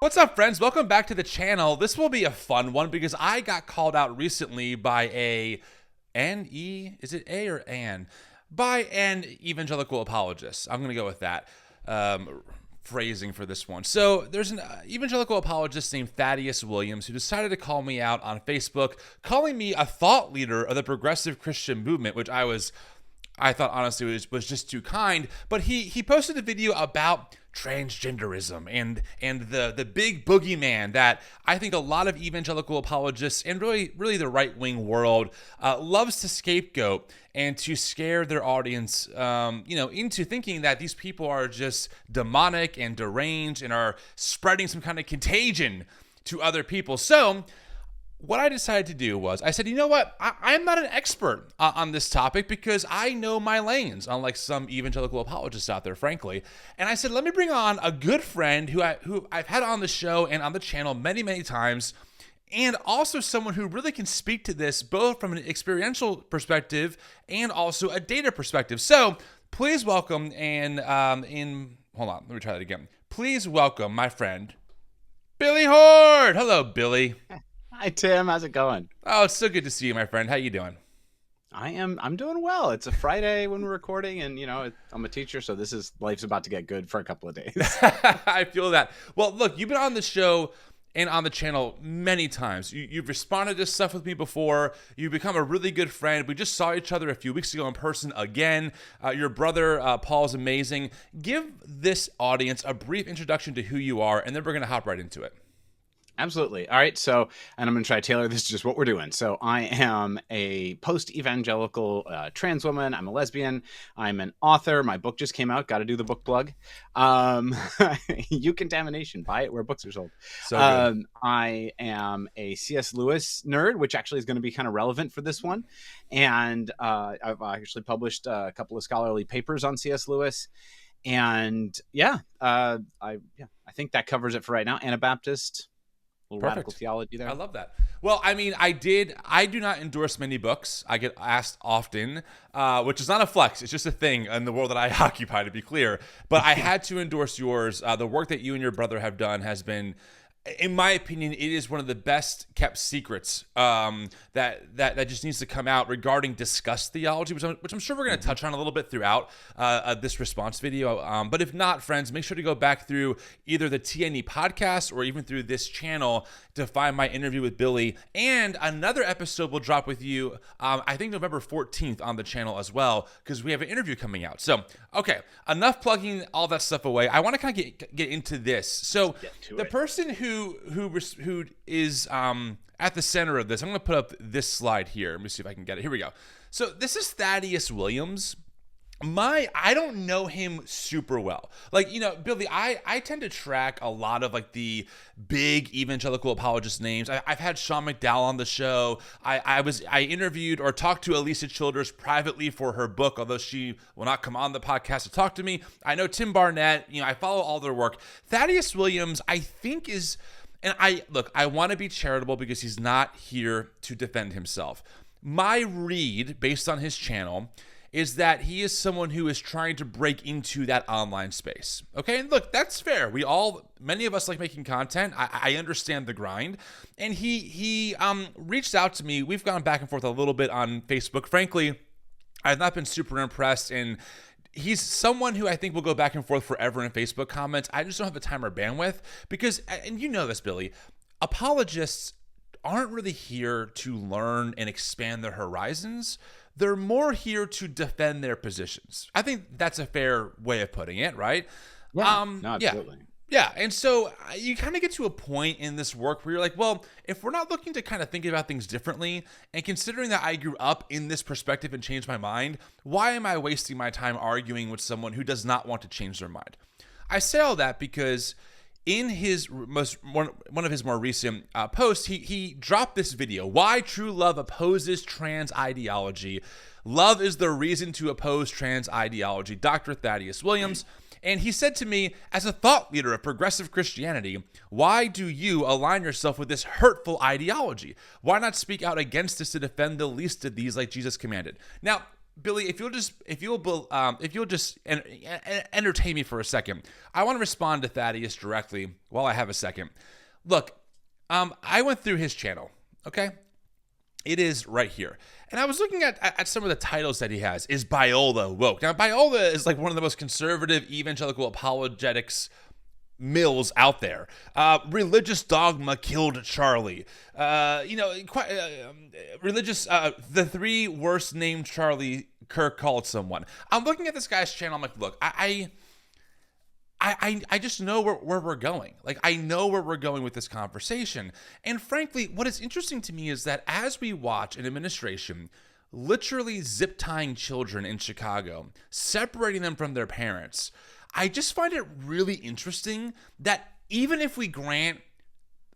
What's up, friends? Welcome back to the channel. This will be a fun one because I got called out recently by an evangelical apologist. I'm going to go with that phrasing for this one. So there's an evangelical apologist named Thaddeus Williams who decided to call me out on Facebook, calling me a thought leader of the progressive Christian movement, which I thought honestly was just too kind. But he posted a video about transgenderism and the big boogeyman that I think a lot of evangelical apologists and really the right-wing world loves to scapegoat and to scare their audience into thinking that these people are just demonic and deranged and are spreading some kind of contagion to other people. So what I decided to do was I said, you know what? I'm not an expert on this topic because I know my lanes, unlike some evangelical apologists out there, frankly. And I said, let me bring on a good friend who I've had on the show and on the channel many, many times, and also someone who really can speak to this both from an experiential perspective and also a data perspective. So please welcome hold on, let me try that again. Please welcome my friend, Billie Hoard. Hello, Billie. Hi, Tim. How's it going? Oh, it's so good to see you, my friend. How you doing? I'm doing well. It's a Friday when we're recording, and I'm a teacher, so life's about to get good for a couple of days. I feel that. Well, look, you've been on the show and on the channel many times. You've responded to stuff with me before. You've become a really good friend. We just saw each other a few weeks ago in person again. Your brother, Paul's amazing. Give this audience a brief introduction to who you are, and then we're going to hop right into it. Absolutely. All right. So, and I'm going to try to tailor this to just what we're doing. So I am a post-evangelical trans woman. I'm a lesbian. I'm an author. My book just came out. Got to do the book plug. You Contamination. Buy it where books are sold. So good. I am a C.S. Lewis nerd, which actually is going to be kind of relevant for this one. And I've actually published a couple of scholarly papers on C.S. Lewis. And I think that covers it for right now. Anabaptist. Radical theology there. I love that. Well, I mean, I do not endorse many books. I get asked often, which is not a flex. It's just a thing in the world that I occupy, to be clear. But I had to endorse yours. The work that you and your brother have done has been, in my opinion, it is one of the best kept secrets that just needs to come out regarding discussed theology, which I'm sure we're going to touch on a little bit throughout this response video. But if not, friends, make sure to go back through either the TNE podcast or even through this channel to find my interview with Billie. And another episode will drop with you, I think November 14th on the channel as well, because we have an interview coming out. So, okay, enough plugging all that stuff away. I want to kind of get into this. So the person who is at the center of this, I'm going to put up this slide here. Let me see if I can get it. Here we go. So this is Thaddeus Williams. I don't know him super well. Like, Billie, I tend to track a lot of like the big evangelical apologist names. I've had Sean McDowell on the show. I interviewed or talked to Alicia Childers privately for her book, although she will not come on the podcast to talk to me. I know Tim Barnett. I follow all their work. Thaddeus Williams, I think is, and I want to be charitable because he's not here to defend himself. My read, based on his channel, is that he is someone who is trying to break into that online space. Okay, and look, that's fair. Many of us like making content. I understand the grind. And he reached out to me. We've gone back and forth a little bit on Facebook. Frankly, I've not been super impressed, and he's someone who I think will go back and forth forever in Facebook comments. I just don't have the time or bandwidth because, and you know this, Billie, apologists aren't really here to learn and expand their horizons. They're more here to defend their positions. I think that's a fair way of putting it, right? Yeah, no, absolutely. Yeah, and so you kind of get to a point in this work where you're like, well, if we're not looking to kind of think about things differently, and considering that I grew up in this perspective and changed my mind, why am I wasting my time arguing with someone who does not want to change their mind? I say all that because in his one of his more recent posts, he dropped this video: "Why True Love Opposes Trans Ideology. Love is the reason to oppose trans ideology." Dr. Thaddeus Williams. And he said to me, as a thought leader of progressive Christianity, why do you align yourself with this hurtful ideology? Why not speak out against this to defend the least of these like Jesus commanded? Now, Billy, if you'll just entertain me for a second, I want to respond to Thaddeus directly while I have a second. Look, I went through his channel. Okay, it is right here, and I was looking at some of the titles that he has. Is Biola woke? Now, Biola is like one of the most conservative evangelical apologetics mills out there. Religious dogma killed Charlie. Religious. The three worst named Charlie Kirk called someone. I'm looking at this guy's channel. I'm like, look, I just know where we're going. Like, I know where we're going with this conversation. And frankly, what is interesting to me is that as we watch an administration literally zip tying children in Chicago, separating them from their parents, I just find it really interesting that even if we grant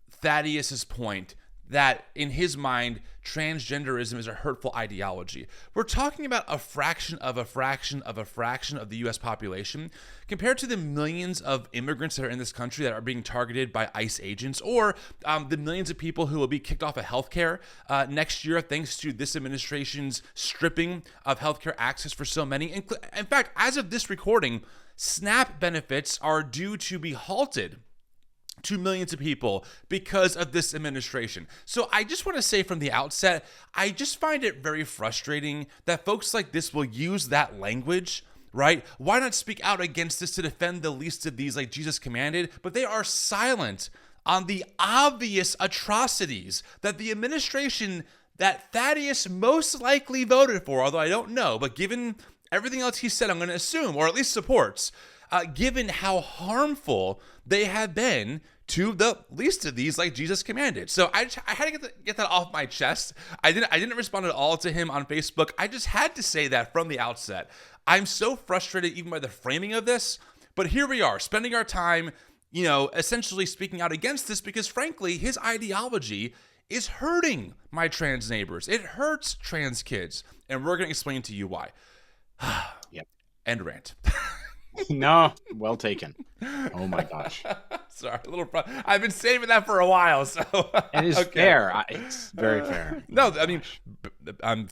Thaddeus's point that in his mind, transgenderism is a hurtful ideology, we're talking about a fraction of the U.S. population compared to the millions of immigrants that are in this country that are being targeted by ICE agents, or the millions of people who will be kicked off of healthcare next year thanks to this administration's stripping of healthcare access for so many. In fact, as of this recording, SNAP benefits are due to be halted to millions of people because of this administration. So I just want to say from the outset, I just find it very frustrating that folks like this will use that language, right? Why not speak out against this to defend the least of these like Jesus commanded? But they are silent on the obvious atrocities that the administration that Thaddeus most likely voted for, although I don't know, but given everything else he said, I'm going to assume, or at least supports, given how harmful they have been to the least of these, like Jesus commanded. So I had to get that off my chest. I didn't respond at all to him on Facebook. I just had to say that from the outset. I'm so frustrated even by the framing of this, but here we are, spending our time, essentially speaking out against this because, frankly, his ideology is hurting my trans neighbors. It hurts trans kids, and we're going to explain to you why. Yep. End rant. No, well taken. Oh my gosh. Sorry, I've been saving that for a while, so it is okay. Fair. It's very fair. No, I mean,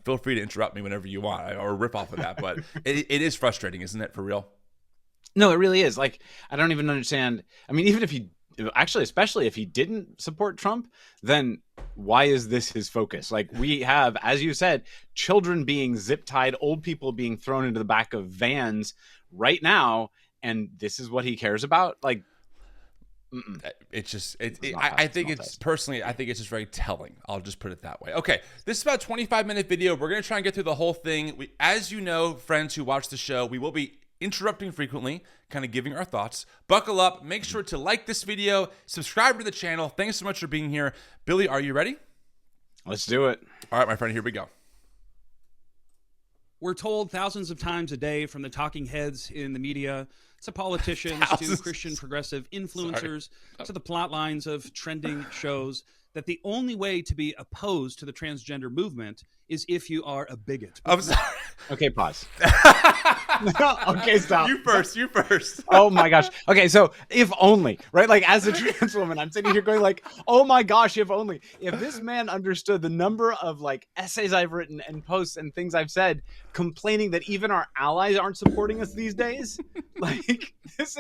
feel free to interrupt me whenever you want or rip off of that, but it is frustrating, isn't it, for real? No, it really is. Like, I don't even understand. I mean, even if he especially if he didn't support Trump, then why is this his focus? Like, we have, as you said, children being zip tied, old people being thrown into the back of vans right now, and this is what he cares about. Like, it's just I think it's just very telling. I'll just put it that way. Okay, this is about a 25-minute video. We're gonna try and get through the whole thing. As you know, friends who watch the show, we will be interrupting frequently, kind of giving our thoughts. Buckle up. Make sure to like this video, subscribe to the channel. Thanks so much for being here. Billy, are you ready? Let's do it. All right, my friend, here we go. We're told thousands of times a day from the talking heads in the media, to politicians, to Christian progressive influencers, to the plot lines of trending shows, that the only way to be opposed to the transgender movement is if you are a bigot. I'm sorry. Okay, pause. Okay, stop. You first. Oh my gosh. Okay, so if only, right? Like, as a trans woman, I'm sitting here going like, oh my gosh, if only. If this man understood the number of like essays I've written and posts and things I've said complaining that even our allies aren't supporting us these days, like this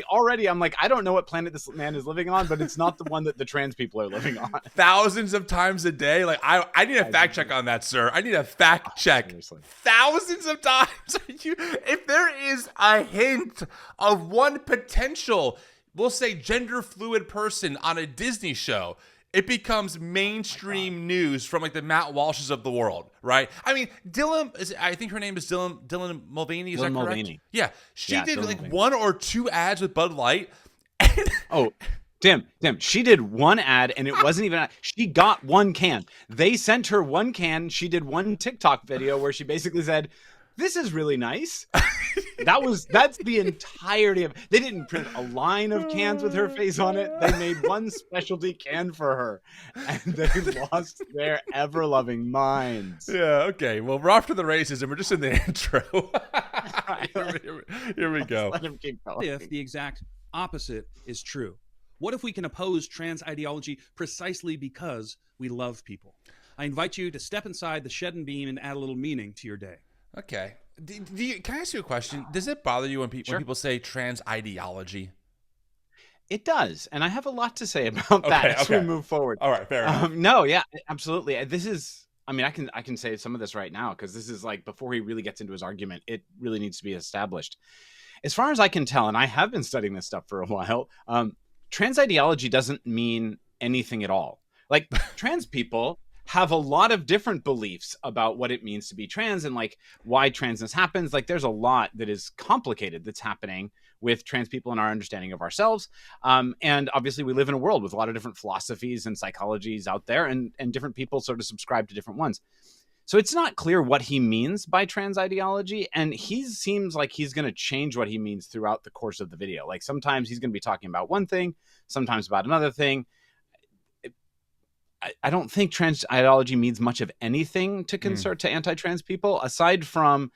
already, I'm like, I don't know what planet this man is living on, but it's not the one that the trans people are living on. Thousands of times a day. Like, I need a fact check on that, sir. I need a fact check. Seriously. Thousands of times. If there is a hint of one potential, we'll say gender fluid person on a Disney show, it becomes mainstream news from like the Matt Walshes of the world, right? I mean, I think her name is Dylan Mulvaney. Is that correct? Mulvaney. Yeah, she did Dylan like Mulvaney. 1 or 2 ads with Bud Light. Oh. Tim, she did one ad and it wasn't even, she got one can. They sent her one can. She did one TikTok video where she basically said, this is really nice. That's the entirety of, they didn't print a line of cans with her face on it. They made one specialty can for her and they lost their ever loving minds. Yeah. Okay. Well, we're off to the races and we're just in the intro. Here we go. Let him keep going. If the exact opposite is true, what if we can oppose trans ideology precisely because we love people? I invite you to step inside the shed and beam and add a little meaning to your day. Okay. Can I ask you a question? Does it bother you when Sure. people say trans ideology? It does, and I have a lot to say about that as we move forward. All right, fair enough. No, yeah, absolutely. This is, I mean, I can say some of this right now because this is like before he really gets into his argument, it really needs to be established. As far as I can tell, and I have been studying this stuff for a while, trans ideology doesn't mean anything at all. Like trans people have a lot of different beliefs about what it means to be trans and like why transness happens. Like there's a lot that is complicated that's happening with trans people and our understanding of ourselves. And obviously we live in a world with a lot of different philosophies and psychologies out there, and different people sort of subscribe to different ones. So it's not clear what he means by trans ideology. And he seems like he's going to change what he means throughout the course of the video. Like sometimes he's going to be talking about one thing, sometimes about another thing. I don't think trans ideology means much of anything to to anti-trans people, aside from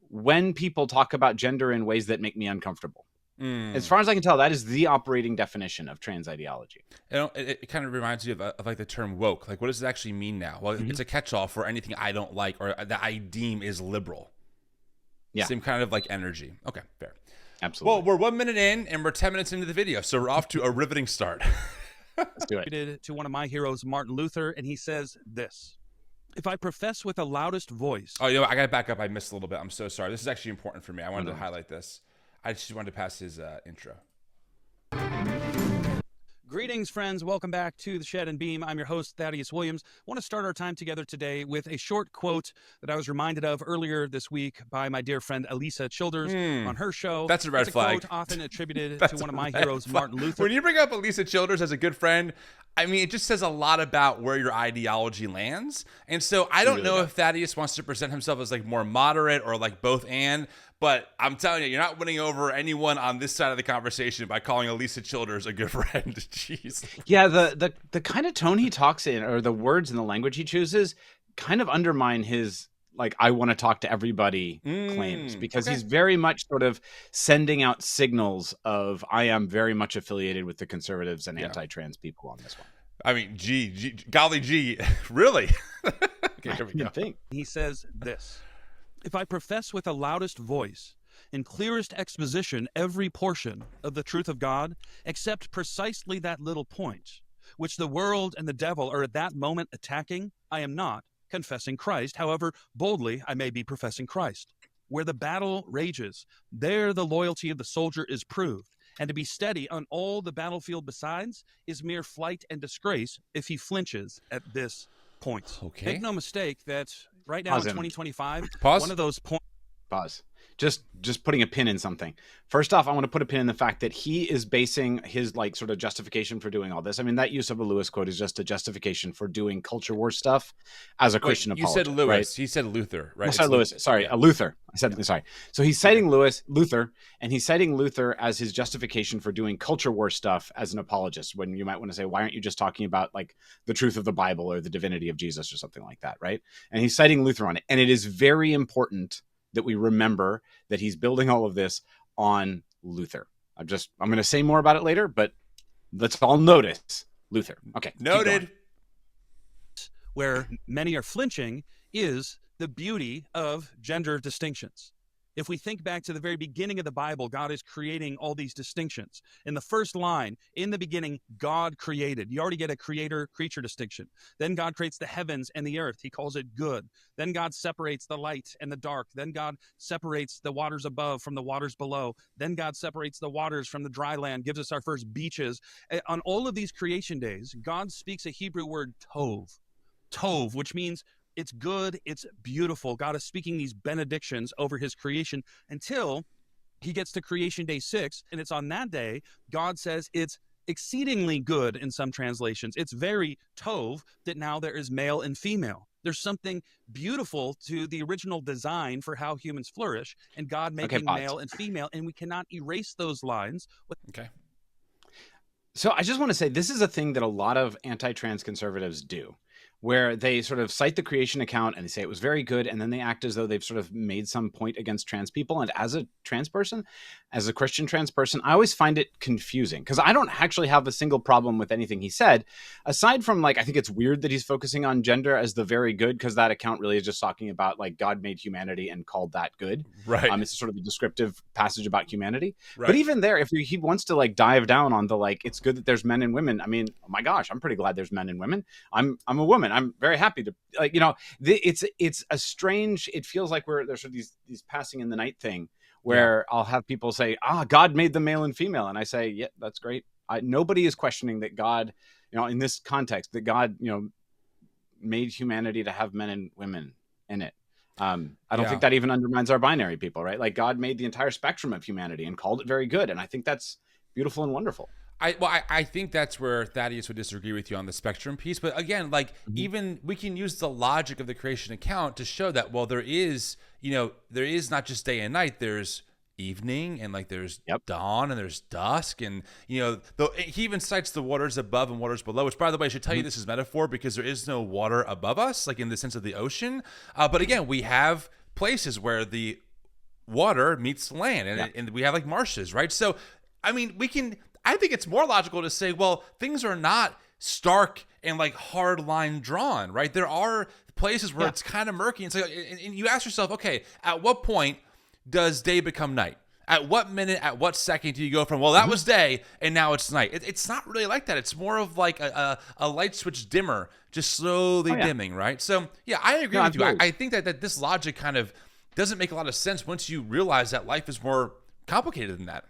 when people talk about gender in ways that make me uncomfortable. As far as I can tell, that is the operating definition of trans ideology. It kind of reminds me of like the term woke. Like, what does it actually mean now? Well, it's a catch-all for anything I don't like or that I deem is liberal. Yeah. Same kind of like energy. Okay, fair. Absolutely. Well, we're 1 minute in and we're 10 minutes into the video, so we're off to a riveting start. Let's do it. To one of my heroes, Martin Luther, and he says this: "If I profess with the loudest voice..." Oh, you know what? I got to back up. I missed a little bit. I'm so sorry. This is actually important for me. I wanted to highlight this. I just wanted to pass his intro. Greetings, friends. Welcome back to The Shed and Beam. I'm your host, Thaddeus Williams. I want to start our time together today with a short quote that I was reminded of earlier this week by my dear friend Elisa Childers on her show. That's a red flag. Quote often attributed to one of my heroes, Martin Luther. When you bring up Elisa Childers as a good friend, I mean, it just says a lot about where your ideology lands. And so I don't know if Thaddeus wants to present himself as like more moderate or like both and, but I'm telling you, you're not winning over anyone on this side of the conversation by calling Elisa Childers a good friend. Jeez. Yeah, the kind of tone he talks in, or the words and the language he chooses, kind of undermine his like I want to talk to everybody claims, because he's very much sort of sending out signals of I am very much affiliated with the conservatives and anti-trans people on this one. I mean, golly gee, really? Okay, here we go. He says this: "If I profess with the loudest voice in clearest exposition every portion of the truth of God, except precisely that little point, which the world and the devil are at that moment attacking, I am not confessing Christ, however boldly I may be professing Christ. Where the battle rages, there the loyalty of the soldier is proved, and to be steady on all the battlefield besides is mere flight and disgrace if he flinches at this point." Okay. Make no mistake that right now in 2025, Pause. one of those points... Pause. Just putting a pin in something. First off, I want to put a pin in the fact that he is basing his like sort of justification for doing all this. I mean, that use of a Lewis quote is just a justification for doing culture war stuff as a Christian apologist. You said Lewis. Right? He said Luther, right? I said Lewis. Sorry, Luther. I said sorry. So he's citing Luther, and he's citing Luther as his justification for doing culture war stuff as an apologist. When you might want to say, why aren't you just talking about like the truth of the Bible or the divinity of Jesus or something like that, right? And he's citing Luther on it, and it is very important that we remember that he's building all of this on Luther. I'm going to say more about it later, but let's all notice Luther. Okay. Noted. Where many are flinching is the beauty of gender distinctions. If we think back to the very beginning of the Bible, God is creating all these distinctions. In the first line, in the beginning, God created. You already get a creator-creature distinction. Then God creates the heavens and the earth. He calls it good. Then God separates the light and the dark. Then God separates the waters above from the waters below. Then God separates the waters from the dry land, gives us our first beaches. On all of these creation days, God speaks a Hebrew word, tov. Tov, which means it's good, it's beautiful. God is speaking these benedictions over his creation until he gets to creation day 6. And it's on that day, God says it's exceedingly good in some translations. It's very tov that now there is male and female. There's something beautiful to the original design for how humans flourish, and God making male and female, and we cannot erase those lines. Okay. So I just want to say this is a thing that a lot of anti-trans conservatives do. where they sort of cite the creation account and they say it was very good, and then they act as though they've sort of made some point against trans people. And as a trans person, as a Christian trans person, I always find it confusing because I don't actually have a single problem with anything he said, aside from like, I think it's weird that he's focusing on gender as the very good, because that account really is just talking about like God made humanity and called that good. Right. It's sort of a descriptive passage about humanity. Right. But even there, if he wants to like dive down on the like, it's good that there's men and women. I mean, oh my gosh, I'm pretty glad there's men and women. I'm a woman. I'm very happy to, like, it's a strange, it feels like there's sort of these passing in the night thing where I'll have people say, God made them male and female. And I say, yeah, that's great. Nobody is questioning that God, in this context, that God, made humanity to have men and women in it. I don't think that even undermines our binary people, right? Like God made the entire spectrum of humanity and called it very good. And I think that's beautiful and wonderful. I think that's where Thaddeus would disagree with you on the spectrum piece. But again, like even we can use the logic of the creation account to show that, well, there is not just day and night, there's evening and like there's dawn and there's dusk. And, he even cites the waters above and waters below, which by the way, I should tell you this is metaphor because there is no water above us, like in the sense of the ocean. But again, we have places where the water meets land and we have like marshes, right? So, I mean, I think it's more logical to say, well, things are not stark and like hard line drawn, right? There are places where it's kind of murky. And so, and you ask yourself, okay, at what point does day become night? At what minute, at what second do you go from, well, that was day and now it's night? It's not really like that. It's more of like a light switch dimmer, just slowly dimming, right? So yeah, I agree with you. I think that this logic kind of doesn't make a lot of sense once you realize that life is more complicated than that.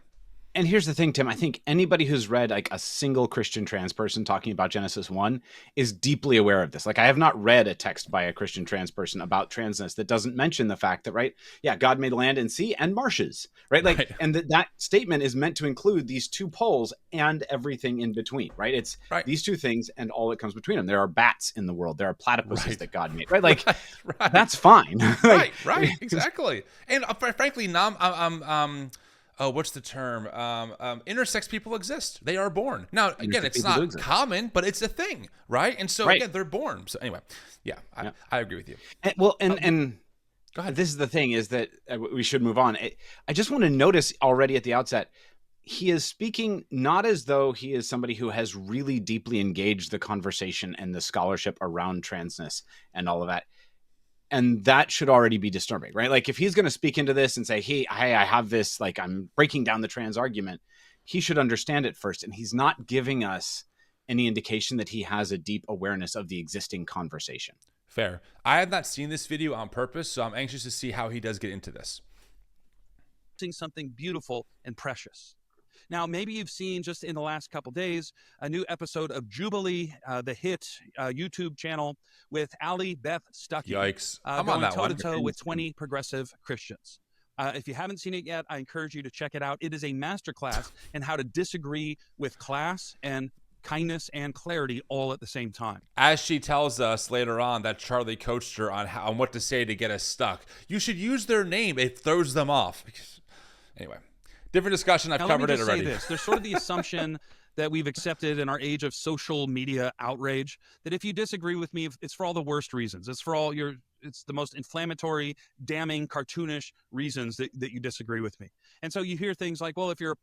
And here's the thing, Tim, I think anybody who's read like a single Christian trans person talking about Genesis 1 is deeply aware of this. Like I have not read a text by a Christian trans person about transness that doesn't mention the fact that, right, God made land and sea and marshes, right? Like, and that statement is meant to include these two poles and everything in between, right? It's these two things and all that comes between them. There are bats in the world. There are platypuses that God made, right? Like that's fine. Right, exactly. And frankly, what's the term? Intersex people exist. They are born. Now, again, it's not common, but it's a thing, right? And so, again, they're born. So anyway, I agree with you. And go ahead. This is the thing is that we should move on. I just want to notice already at the outset, he is speaking not as though he is somebody who has really deeply engaged the conversation and the scholarship around transness and all of that. And that should already be disturbing, right? Like if he's going to speak into this and say, hey, I have this, like I'm breaking down the trans argument, he should understand it first. And he's not giving us any indication that he has a deep awareness of the existing conversation. Fair. I have not seen this video on purpose, so I'm anxious to see how he does get into this. Something beautiful and precious. Now, maybe you've seen just in the last couple days a new episode of Jubilee, the hit YouTube channel with Ali Beth Stuckey. Yikes! I'm going on that toe-to-toe with 20 progressive Christians. If you haven't seen it yet, I encourage you to check it out. It is a masterclass in how to disagree with class and kindness and clarity all at the same time. As she tells us later on that Charlie coached her on what to say to get us stuck. You should use their name. It throws them off. Anyway. Different discussion. I've covered it already. There's sort of the assumption that we've accepted in our age of social media outrage that if you disagree with me, it's for all the worst reasons. It's for all it's the most inflammatory, damning, cartoonish reasons that you disagree with me. And so you hear things like, well, if you're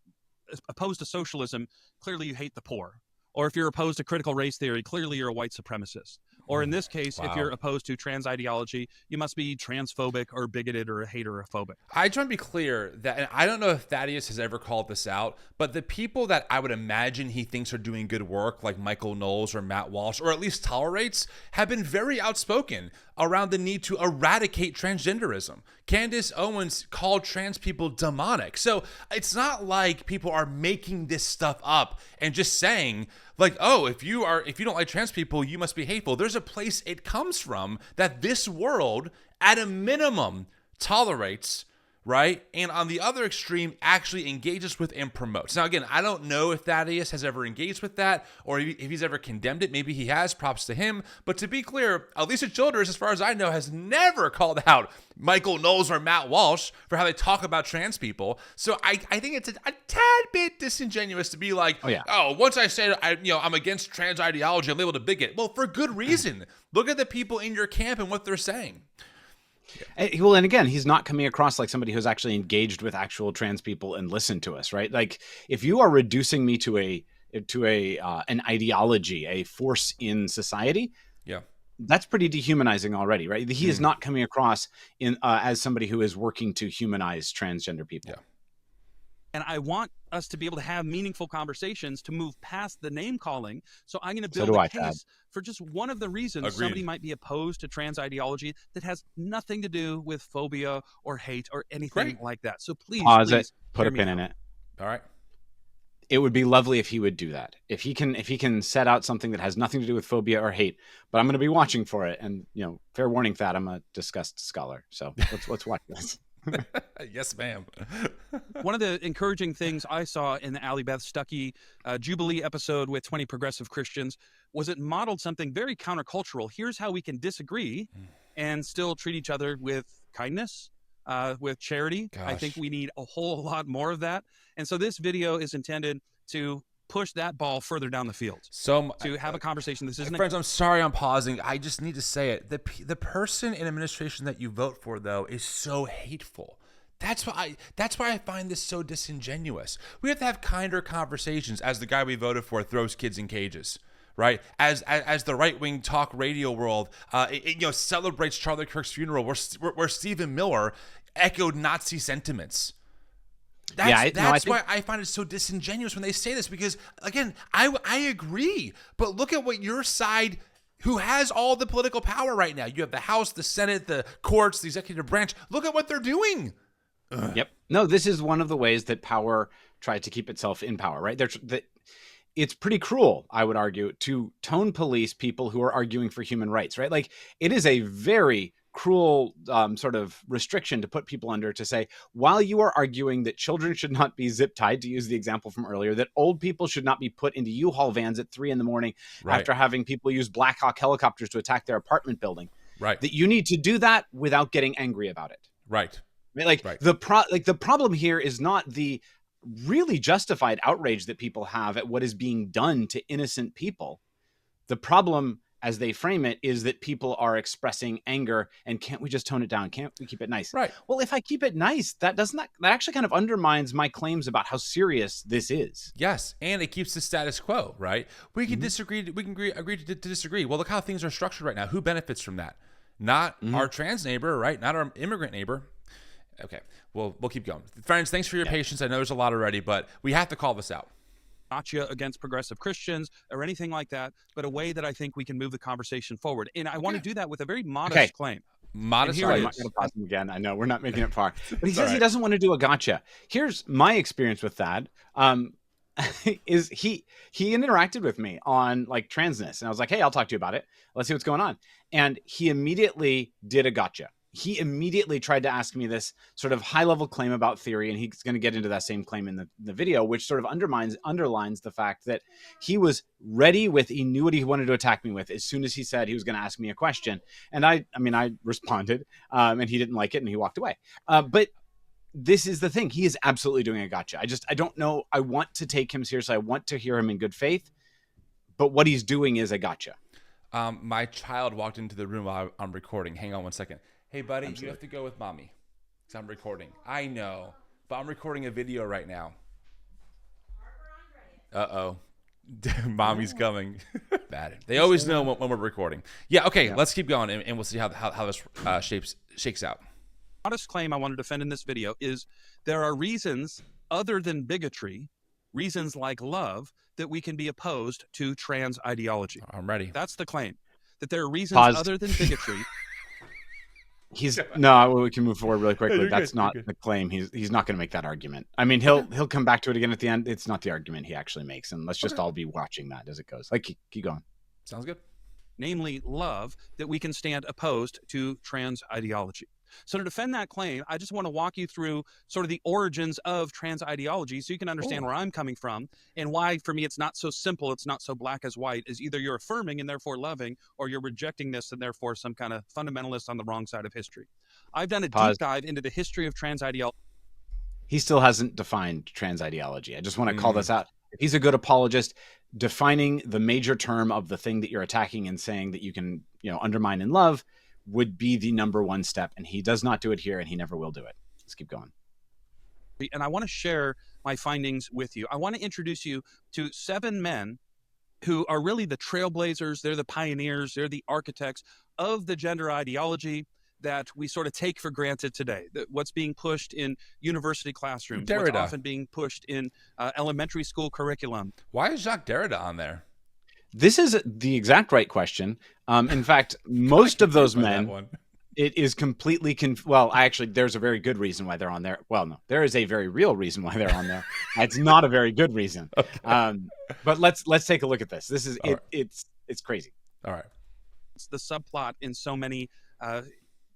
opposed to socialism, clearly you hate the poor. Or if you're opposed to critical race theory, clearly you're a white supremacist. Or in this case, if you're opposed to trans ideology, you must be transphobic or bigoted or a haterophobic. I just want to be clear that, and I don't know if Thaddeus has ever called this out, but the people that I would imagine he thinks are doing good work, like Michael Knowles or Matt Walsh, or at least tolerates, have been very outspoken around the need to eradicate transgenderism. Candace Owens called trans people demonic. So it's not like people are making this stuff up and just saying, like, oh, if you don't like trans people, you must be hateful. There's a place it comes from that this world, at a minimum, tolerates right? And on the other extreme, actually engages with and promotes. Now, again, I don't know if Thaddeus has ever engaged with that or if he's ever condemned it. Maybe he has, props to him. But to be clear, Alicia Childers, as far as I know, has never called out Michael Knowles or Matt Walsh for how they talk about trans people. So I think it's a tad bit disingenuous to be like, oh, once I say I'm against trans ideology, I'm labeled a bigot. Well, for good reason. Look at the people in your camp and what they're saying. Well, and again, he's not coming across like somebody who's actually engaged with actual trans people and listened to us, right? Like, if you are reducing me to an ideology, a force in society, that's pretty dehumanizing already, right? He is not coming across as somebody who is working to humanize transgender people. Yeah. And I want us to be able to have meaningful conversations to move past the name calling. So I'm going to build a case for just one of the reasons somebody might be opposed to trans ideology that has nothing to do with phobia or hate or anything like that. So please, pause it, put a pin in it. All right. It would be lovely if he would do that. If he can set out something that has nothing to do with phobia or hate, but I'm going to be watching for it. And, fair warning, Thad, I'm a discussed scholar. So let's watch this. Yes, ma'am. One of the encouraging things I saw in the Allie Beth Stuckey Jubilee episode with 20 progressive Christians was it modeled something very countercultural. Here's how we can disagree and still treat each other with kindness, with charity. I think we need a whole lot more of that. And so this video is intended to push that ball further down the field. So to have a conversation. This isn't friends. I'm sorry, I'm pausing. I just need to say it. The person in administration that you vote for, though, is so hateful. That's why I find this so disingenuous. We have to have kinder conversations as the guy we voted for throws kids in cages, right? As the right-wing talk radio world, celebrates Charlie Kirk's funeral, where Stephen Miller echoed Nazi sentiments. That's why I find it so disingenuous when they say this, because, again, I agree. But look at what your side, who has all the political power right now. You have the House, the Senate, the courts, the executive branch. Look at what they're doing. Ugh. Yep. No, this is one of the ways that power tried to keep itself in power, right? It's pretty cruel, I would argue, to tone police people who are arguing for human rights, right? Like, it is a very cruel sort of restriction to put people under, to say, while you are arguing that children should not be zip tied, to use the example from earlier, that old people should not be put into U-Haul vans at 3 a.m. after having people use Black Hawk helicopters to attack their apartment building, that you need to do that without getting angry about it. Right. The problem here is not the really justified outrage that people have at what is being done to innocent people. The problem, as they frame it, is that people are expressing anger, and can't we just tone it down? Can't we keep it nice? Right. Well, if I keep it nice, that actually kind of undermines my claims about how serious this is. Yes, and it keeps the status quo, right? We can disagree. We can agree to disagree. Well, look how things are structured right now. Who benefits from that? Not our trans neighbor, right? Not our immigrant neighbor. Okay, well, we'll keep going. Friends, thanks for your patience. I know there's a lot already, but we have to call this out. Gotcha against progressive Christians or anything like that, but a way that I think we can move the conversation forward. And I want to do that with a very modest claim. Modest. I'm not going to pause him again. I know we're not making it far, but he says he doesn't want to do a gotcha. Here's my experience with Thad. Is he interacted with me on like transness, and I was like, hey, I'll talk to you about it. Let's see what's going on. And he immediately did a gotcha. He immediately tried to ask me this sort of high-level claim about theory, and he's going to get into that same claim in the video, which sort of underlines the fact that he was ready he knew what he wanted to attack me with as soon as he said he was going to ask me a question. And I responded, and he didn't like it, and he walked away. But this is the thing. He is absolutely doing a gotcha. I don't know. I want to take him seriously. I want to hear him in good faith, but what he's doing is a gotcha. My child walked into the room while I'm recording. Hang on one second. Hey, buddy, you have to go with mommy because I'm recording. I know, but I'm recording a video right now. Uh-oh. Mommy's coming. Bad. They always know when we're recording. Yeah, okay, let's keep going, and we'll see how this shakes out. The honest claim I want to defend in this video is there are reasons other than bigotry, reasons like love, that we can be opposed to trans ideology. I'm ready. That's the claim, that there are reasons other than bigotry. We can move forward really quickly. That's not the claim. He's not going to make that argument. I mean, he'll come back to it again at the end. It's not the argument he actually makes, and let's just all be watching that as it goes. Like, keep going. Sounds good. Namely, love, that we can stand opposed to trans ideology. So to defend that claim, I just want to walk you through sort of the origins of trans ideology so you can understand where I'm coming from and why, for me, it's not so simple, it's not so black as white, is either you're affirming and therefore loving, or you're rejecting this and therefore some kind of fundamentalist on the wrong side of history. I've done a deep dive into the history of trans ideology. He still hasn't defined trans ideology. I just want to call this out. If he's a good apologist, defining the major term of the thing that you're attacking and saying that you can, undermine in love would be the number one step. And he does not do it here, and he never will do it. Let's keep going. And I want to share my findings with you. I want to introduce you to 7 men who are really the trailblazers. They're the pioneers. They're the architects of the gender ideology that we sort of take for granted today. What's being pushed in university classrooms, Derrida. What's often being pushed in elementary school curriculum. Why is Jacques Derrida on there? This is the exact right question. In fact, most of those men, it is completely there's a very good reason why they're on there. Well, no, there is a very real reason why they're on there. It's not a very good reason. Okay. But let's take a look at this. This is it. Right. It's crazy. All right. It's the subplot in so many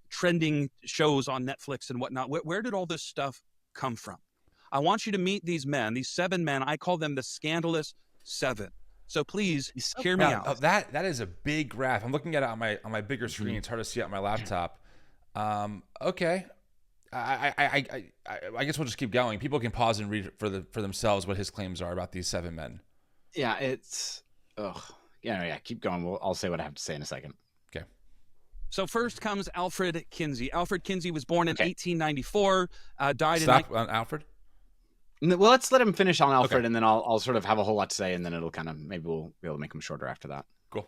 trending shows on Netflix and whatnot. Where did all this stuff come from? I want you to meet these men, these 7 men. I call them the Scandalous 7. So please hear me out. That is a big graph. I'm looking at it on my bigger screen. It's hard to see it on my laptop. Okay. I guess we'll just keep going. People can pause and read for themselves what his claims are about these 7 men. Yeah, keep going. I'll say what I have to say in a second. Okay. So first comes Alfred Kinsey. Alfred Kinsey was born in 1894, died on Alfred? Well, let's let him finish on Alfred, okay. And then I'll sort of have a whole lot to say, and then it'll kind of, maybe we'll be able to make him shorter after that. Cool.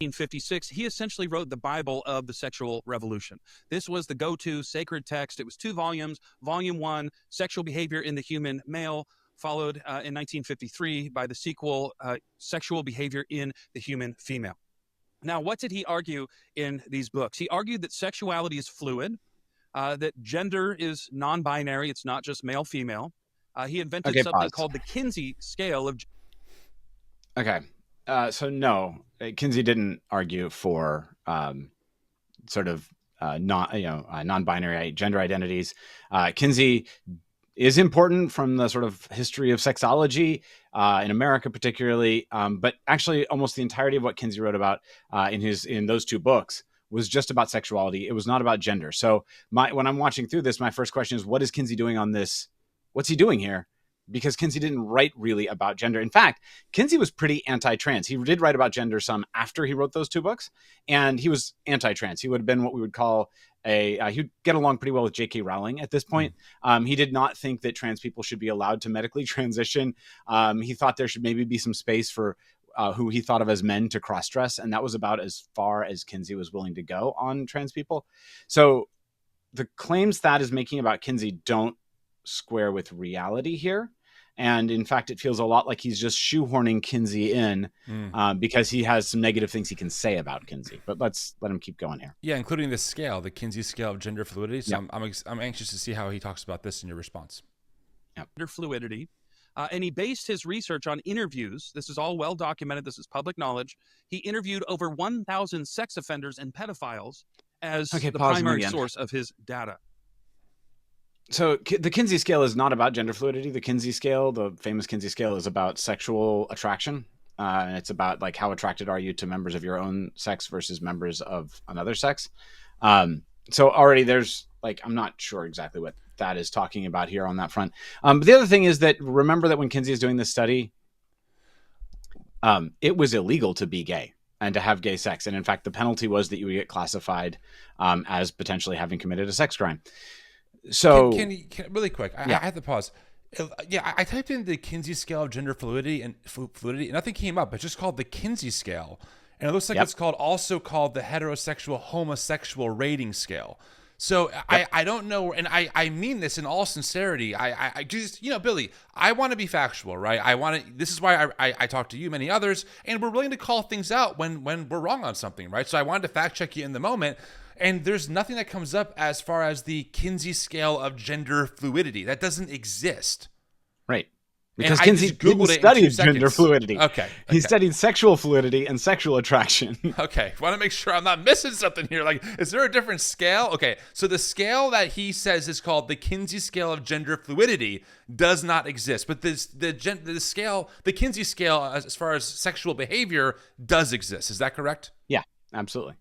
1856, he essentially wrote the Bible of the sexual revolution. This was the go-to sacred text. It was 2 volumes. Volume 1, Sexual Behavior in the Human Male, followed in 1953 by the sequel, Sexual Behavior in the Human Female. Now, what did he argue in these books? He argued that sexuality is fluid, that gender is non-binary. It's not just male-female. He invented something called the Kinsey scale of. Okay. So no, Kinsey didn't argue for non-binary gender identities. Kinsey is important from the sort of history of sexology in America, particularly. But actually, almost the entirety of what Kinsey wrote about in those 2 books was just about sexuality. It was not about gender. So when I'm watching through this, my first question is, what is Kinsey doing on this? What's he doing here? Because Kinsey didn't write really about gender. In fact, Kinsey was pretty anti-trans. He did write about gender some after he wrote those 2 books, and he was anti-trans. He would have been what we would call he'd get along pretty well with J.K. Rowling at this point. He did not think that trans people should be allowed to medically transition. He thought there should maybe be some space for who he thought of as men to cross-dress, and that was about as far as Kinsey was willing to go on trans people. So the claims Thad is making about Kinsey don't square with reality here, and in fact it feels a lot like he's just shoehorning Kinsey in because he has some negative things he can say about Kinsey. But let's let him keep going here. Yeah, including the scale, the Kinsey scale of gender fluidity. So yep. I'm anxious to see how he talks about this in your response. Gender fluidity, and he based his research on interviews. This is all well documented. This is public knowledge. He interviewed over 1,000 sex offenders and pedophiles as the primary source of his data. So the Kinsey scale is not about gender fluidity. The Kinsey scale, the famous Kinsey scale, is about sexual attraction. And it's about like how attracted are you to members of your own sex versus members of another sex. So already there's I'm not sure exactly what that is talking about here on that front. But the other thing is that remember that when Kinsey is doing this study, it was illegal to be gay and to have gay sex. And in fact, the penalty was that you would get classified as potentially having committed a sex crime. So can really quick, I have to pause. I typed in the Kinsey scale of gender fluidity and nothing came up. It's just called the Kinsey scale. And it looks like it's also called the heterosexual homosexual rating scale. So I don't know. And I mean this in all sincerity. I just, Billy, I want to be factual, right? This is why I talk to you, many others, and we're willing to call things out when we're wrong on something, right? So I wanted to fact check you in the moment. And there's nothing that comes up as far as the Kinsey scale of gender fluidity. That doesn't exist. Right. Because I Kinsey just Googled didn't it in study 2 gender seconds. fluidity. Okay. He studied sexual fluidity and sexual attraction. Okay. Want to make sure I'm not missing something here. Like, is there a different scale? Okay. So the scale that he says is called the Kinsey scale of gender fluidity does not exist. But the Kinsey scale, as far as sexual behavior, does exist. Is that correct? Yeah, absolutely.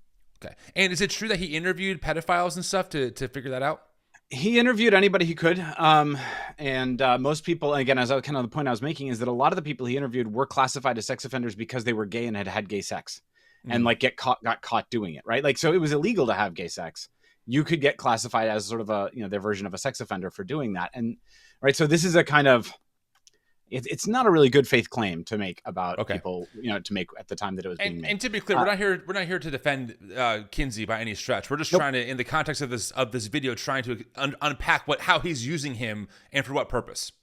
Okay. And is it true that he interviewed pedophiles and stuff to figure that out? He interviewed anybody he could. And most people, again, as kind of the point I was making, is that a lot of the people he interviewed were classified as sex offenders because they were gay and had had gay sex and like got caught doing it. Right. Like, so it was illegal to have gay sex. You could get classified as sort of a, their version of a sex offender for doing that. And right. So this is a kind of, it's not a really good faith claim to make about people, to make at the time that it was being made. And to be clear, we're not here to defend Kinsey by any stretch. We're just trying to, in the context of this video, trying to unpack how he's using him and for what purpose.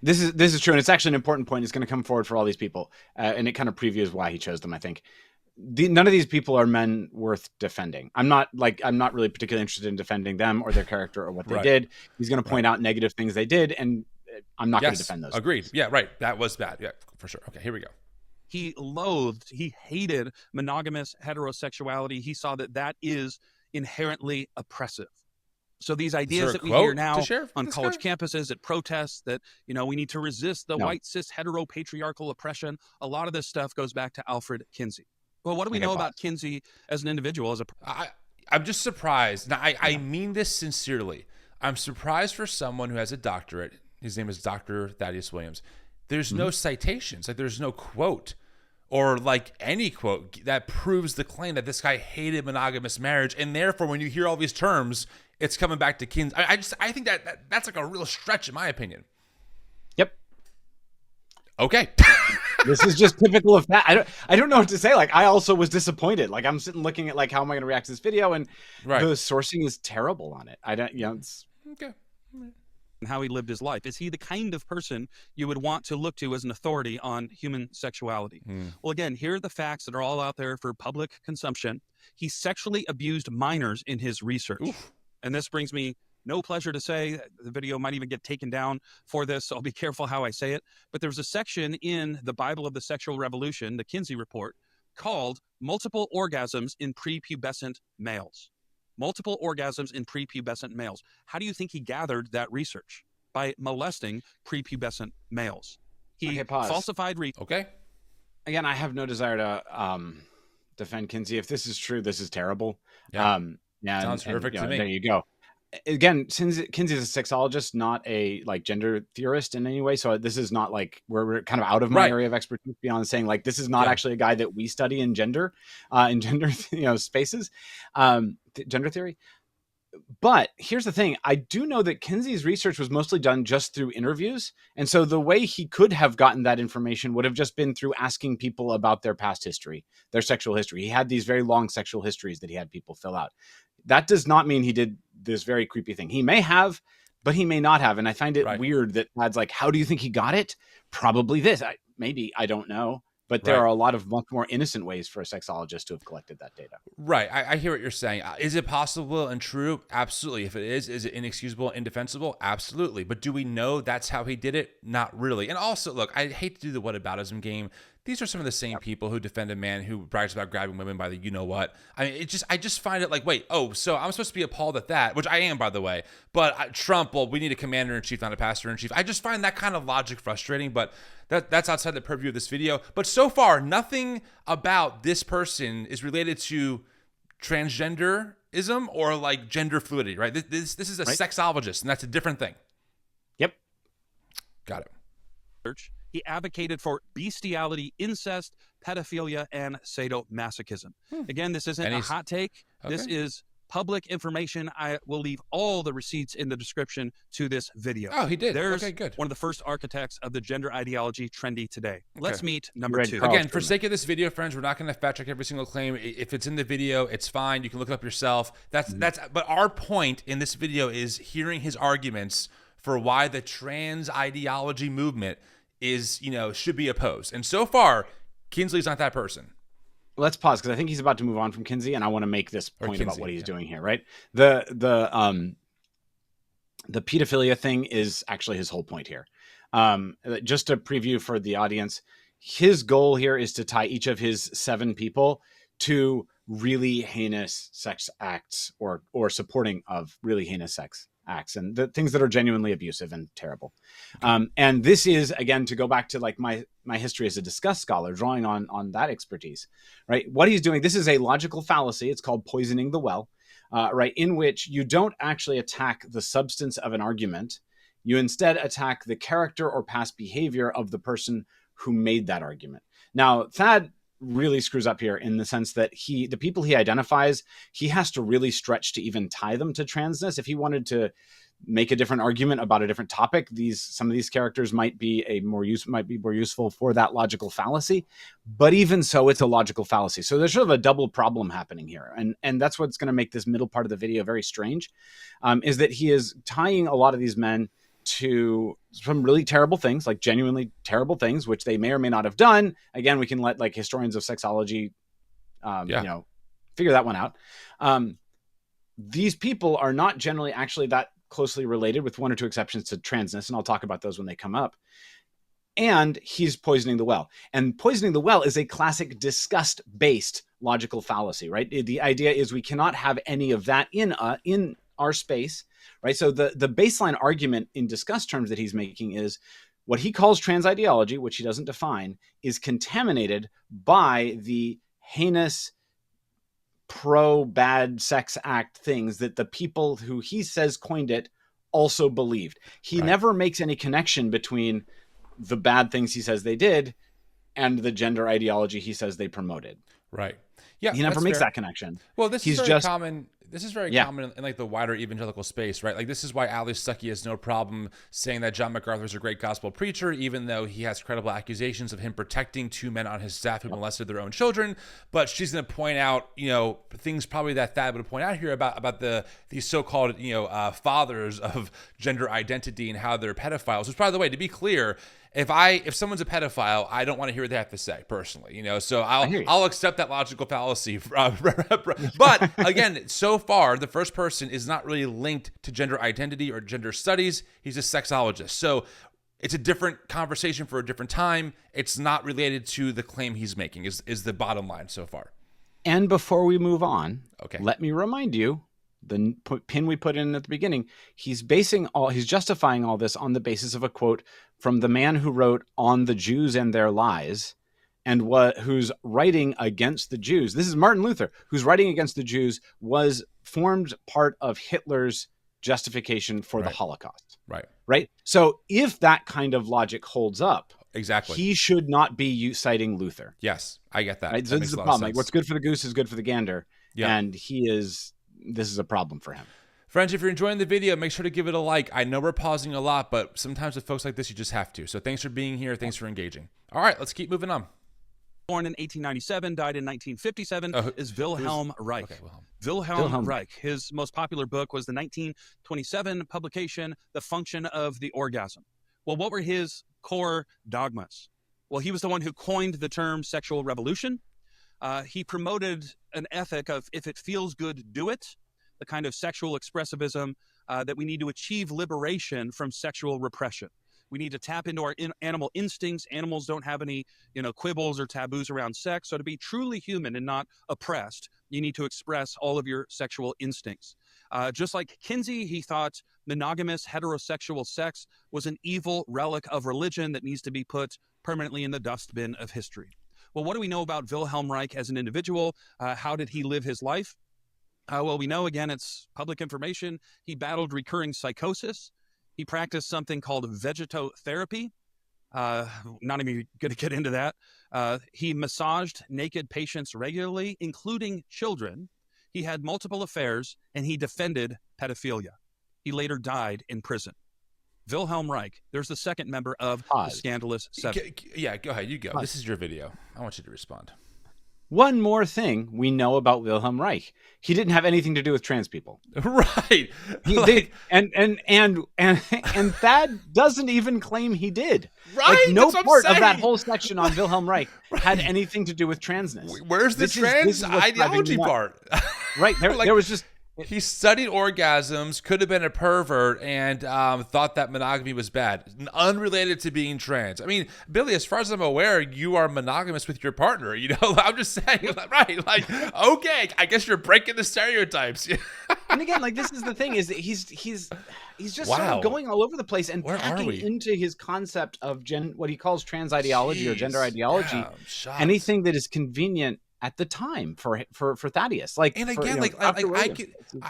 This is true, and it's actually an important point. It's going to come forward for all these people, and it kind of previews why he chose them. I think none of these people are men worth defending. I'm not really particularly interested in defending them or their character or what they did. He's going to point out negative things they did, and I'm not going to defend those. Agreed. Yeah, right. That was bad. Yeah, for sure. Okay, here we go. He hated monogamous heterosexuality. He saw that is inherently oppressive. So these ideas that we hear now on college campuses at protests that, we need to resist the white cis heteropatriarchal oppression. A lot of this stuff goes back to Alfred Kinsey. Well, what do we know about Kinsey as an individual? I'm just surprised. Now, I mean this sincerely. I'm surprised for someone who has a doctorate. His name is Dr. Thaddeus Williams. There's no citations. Like, there's no quote or like any quote that proves the claim that this guy hated monogamous marriage. And therefore, when you hear all these terms, it's coming back to Kinsey. I think that's like a real stretch in my opinion. Yep. Okay. This is just typical of that. I don't know what to say. Like, I also was disappointed. Like, I'm sitting looking at like, how am I going to react to this video? And the sourcing is terrible on it. It's okay. And how he lived his life. Is he the kind of person you would want to look to as an authority on human sexuality? Well, again, here are the facts that are all out there for public consumption. He sexually abused minors in his research. Oof. And this brings me no pleasure to say. The video might even get taken down for this, so I'll be careful how I say it. But there's a section in the Bible of the Sexual Revolution, the Kinsey Report, called Multiple Orgasms in Prepubescent Males. Multiple orgasms in prepubescent males. How do you think he gathered that research? By molesting prepubescent males. He falsified Okay. Again, I have no desire to defend Kinsey. If this is true, this is terrible. Yeah. Sounds horrific to me. There you go. Again, Kinsey is a sexologist, not a gender theorist in any way. So this is not like we're kind of out of my area of expertise beyond saying like this is not actually a guy that we study in gender spaces, gender theory. But here's the thing. I do know that Kinsey's research was mostly done just through interviews. And so the way he could have gotten that information would have just been through asking people about their past history, their sexual history. He had these very long sexual histories that he had people fill out. That does not mean he did this very creepy thing. He may have, but he may not have. And I find it weird that Lad's like, how do you think he got it? Probably this. Maybe, I don't know. But there are a lot of much more innocent ways for a sexologist to have collected that data. Right. I hear what you're saying. Is it possible and true? Absolutely. If it is it inexcusable, indefensible? Absolutely. But do we know that's how he did it? Not really. And also, look, I hate to do the whataboutism game. These are some of the same people who defend a man who brags about grabbing women by the you-know-what. I mean, I just find it like, wait, so I'm supposed to be appalled at that, which I am, by the way. But Trump, well, we need a commander-in-chief, not a pastor-in-chief. I just find that kind of logic frustrating, but that's outside the purview of this video. But so far, nothing about this person is related to transgenderism or like gender fluidity, right? This is a sexologist, and that's a different thing. Yep. Got it. He advocated for bestiality, incest, pedophilia, and sadomasochism. Again, this isn't a hot take. Okay. This is public information. I will leave all the receipts in the description to this video. Oh, he did. There's okay, good. One of the first architects of the gender ideology trendy today. Okay. Let's meet number 2. Again, for sake of this video, friends, we're not going to fact check every single claim. If it's in the video, it's fine. You can look it up yourself. But our point in this video is hearing his arguments for why the trans ideology movement is, should be opposed. And so far, Kinsley's not that person. Let's pause because I think he's about to move on from Kinsey, and I want to make this point about what he's doing here, right? The pedophilia thing is actually his whole point here. Just a preview for the audience. His goal here is to tie each of his 7 people to really heinous sex acts or supporting of really heinous sex acts and the things that are genuinely abusive and terrible. And this is, again, to go back to like my history as a discussed scholar, drawing on that expertise, right? What he's doing, this is a logical fallacy. It's called poisoning the well, right? In which you don't actually attack the substance of an argument. You instead attack the character or past behavior of the person who made that argument. Now, Thad really screws up here in the sense that the people he identifies, he has to really stretch to even tie them to transness. If he wanted to make a different argument about a different topic, some of these characters might be more useful for that logical fallacy. But even so, it's a logical fallacy. So there's sort of a double problem happening here, and that's what's going to make this middle part of the video very strange, is that he is tying a lot of these men to some really terrible things, like genuinely terrible things, which they may or may not have done. Again, we can let like historians of sexology, figure that one out. These people are not generally actually that closely related, with 1 or 2 exceptions, to transness, and I'll talk about those when they come up. And he's poisoning the well. And poisoning the well is a classic disgust-based logical fallacy, right? The idea is we cannot have any of that in our space, right? So the baseline argument in disgust terms that he's making is what he calls trans ideology, which he doesn't define, is contaminated by the heinous pro-bad sex act things that the people who he says coined it also believed. He never makes any connection between the bad things he says they did and the gender ideology he says they promoted. Right. Yeah. He never makes that connection. Well, this is very common. This is very common in like the wider evangelical space, right? Like this is why Ali Stuckey has no problem saying that John MacArthur is a great gospel preacher, even though he has credible accusations of him protecting 2 men on his staff who molested their own children. But she's going to point out, things probably that Thad would point out here about these so-called, fathers of gender identity and how they're pedophiles. Which, by the way, to be clear, if someone's a pedophile, I don't want to hear what they have to say personally, so I'll accept that logical fallacy. But again, so far, the first person is not really linked to gender identity or gender studies. He's a sexologist. So it's a different conversation for a different time. It's not related to the claim he's making is the bottom line so far. And before we move on, let me remind you, the pin we put in at the beginning, he's justifying all this on the basis of a quote from the man who wrote On the Jews and Their Lies, and who's writing against the Jews. This is Martin Luther, who's writing against the Jews, formed part of Hitler's justification for the Holocaust. Right. So if that kind of logic holds up, exactly, he should not be citing Luther. Yes, I get that. Right? So this is the problem. Like, what's good for the goose is good for the gander. Yeah. And this is a problem for him. Friends, if you're enjoying the video, make sure to give it a like. I know we're pausing a lot, but sometimes with folks like this, you just have to. So thanks for being here. Thanks for engaging. All right, let's keep moving on. Born in 1897, died in 1957, is Wilhelm Reich. Okay, Wilhelm Reich. His most popular book was the 1927 publication, The Function of the Orgasm. Well, what were his core dogmas? Well, he was the one who coined the term sexual revolution. He promoted an ethic of if it feels good, do it, the kind of sexual expressivism that we need to achieve liberation from sexual repression. We need to tap into our animal instincts. Animals don't have any, quibbles or taboos around sex. So to be truly human and not oppressed, you need to express all of your sexual instincts. Just like Kinsey, he thought monogamous heterosexual sex was an evil relic of religion that needs to be put permanently in the dustbin of history. Well, what do we know about Wilhelm Reich as an individual? How did he live his life? Well, we know, again, it's public information. He battled recurring psychosis. He practiced something called vegetotherapy. Not even going to get into that. He massaged naked patients regularly, including children. He had multiple affairs, and he defended pedophilia. He later died in prison. Wilhelm Reich. There's the second member of the Scandalous Seven. Yeah, go ahead. You go. This is your video. I want you to respond. One more thing we know about Wilhelm Reich: he didn't have anything to do with trans people. Right. And Thad doesn't even claim he did. Right. Like, no part of that whole section on Wilhelm Reich had anything to do with transness. Where's the trans ideology part? Right. There was just He studied orgasms, could have been a pervert, and thought that monogamy was bad, unrelated to being trans. I mean, Billy, as far as I'm aware, you are monogamous with your partner. You know, I'm just saying, right? Like, okay, I guess you're breaking the stereotypes. And again, like, this is the thing, is that he's just sort of going all over the place and packing into his concept of what he calls trans ideology or gender ideology, anything that is convenient at the time for Thaddeus. Like, and again,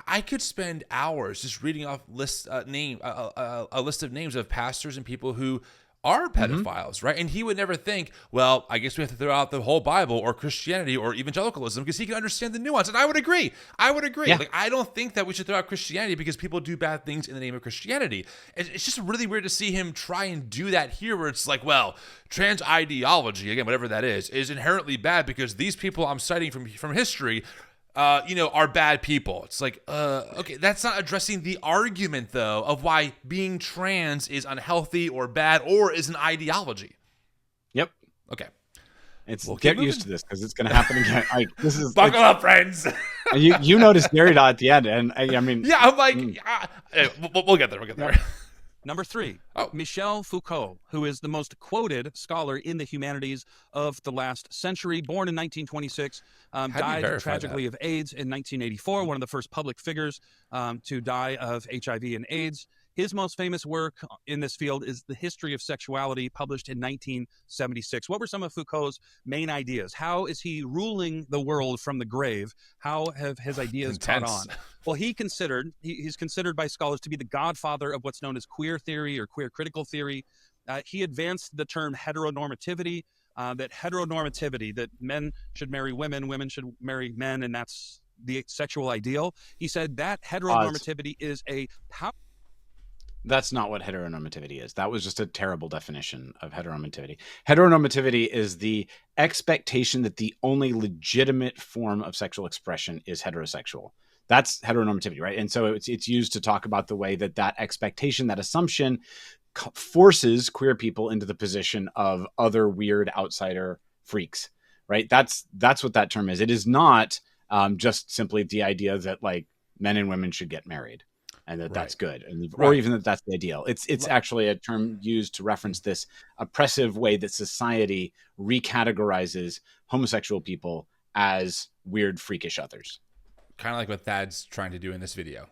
I could spend hours just reading off a list of names of pastors and people who are pedophiles, right? And he would never think, well, I guess we have to throw out the whole Bible or Christianity or evangelicalism, because he can understand the nuance. And I would agree. Yeah. Like, I don't think that we should throw out Christianity because people do bad things in the name of Christianity. It's just really weird to see him try and do that here, where it's like, well, trans ideology, again, whatever that is inherently bad because these people I'm citing from history are bad people. It's like, okay, that's not addressing the argument, though, of why being trans is unhealthy or bad or is an ideology. Yep. Okay. Get used to this, because it's going to happen again. Like, this is buckle up, friends. you noticed Derrida at the end, and I mean, yeah, I'm like, we'll get there. We'll get there. Number 3, Michel Foucault, who is the most quoted scholar in the humanities of the last century, born in 1926, died tragically of AIDS in 1984, one of the first public figures to die of HIV and AIDS. His most famous work in this field is The History of Sexuality, published in 1976. What were some of Foucault's main ideas? How is he ruling the world from the grave? How have his ideas caught on? Well, he's considered by scholars to be the godfather of what's known as queer theory or queer critical theory. He advanced the term heteronormativity, that men should marry women, women should marry men, and that's the sexual ideal. He said that heteronormativity is a power. That's not what heteronormativity is. That was just a terrible definition of heteronormativity. Heteronormativity is the expectation that the only legitimate form of sexual expression is heterosexual. That's heteronormativity, right? And so it's used to talk about the way that expectation, that assumption, forces queer people into the position of other weird outsider freaks, right? That's what that term is. It is not just simply the idea that, like, men and women should get married, and that's good, or even that that's the ideal. It's actually a term used to reference this oppressive way that society recategorizes homosexual people as weird, freakish others. Kind of like what Thad's trying to do in this video.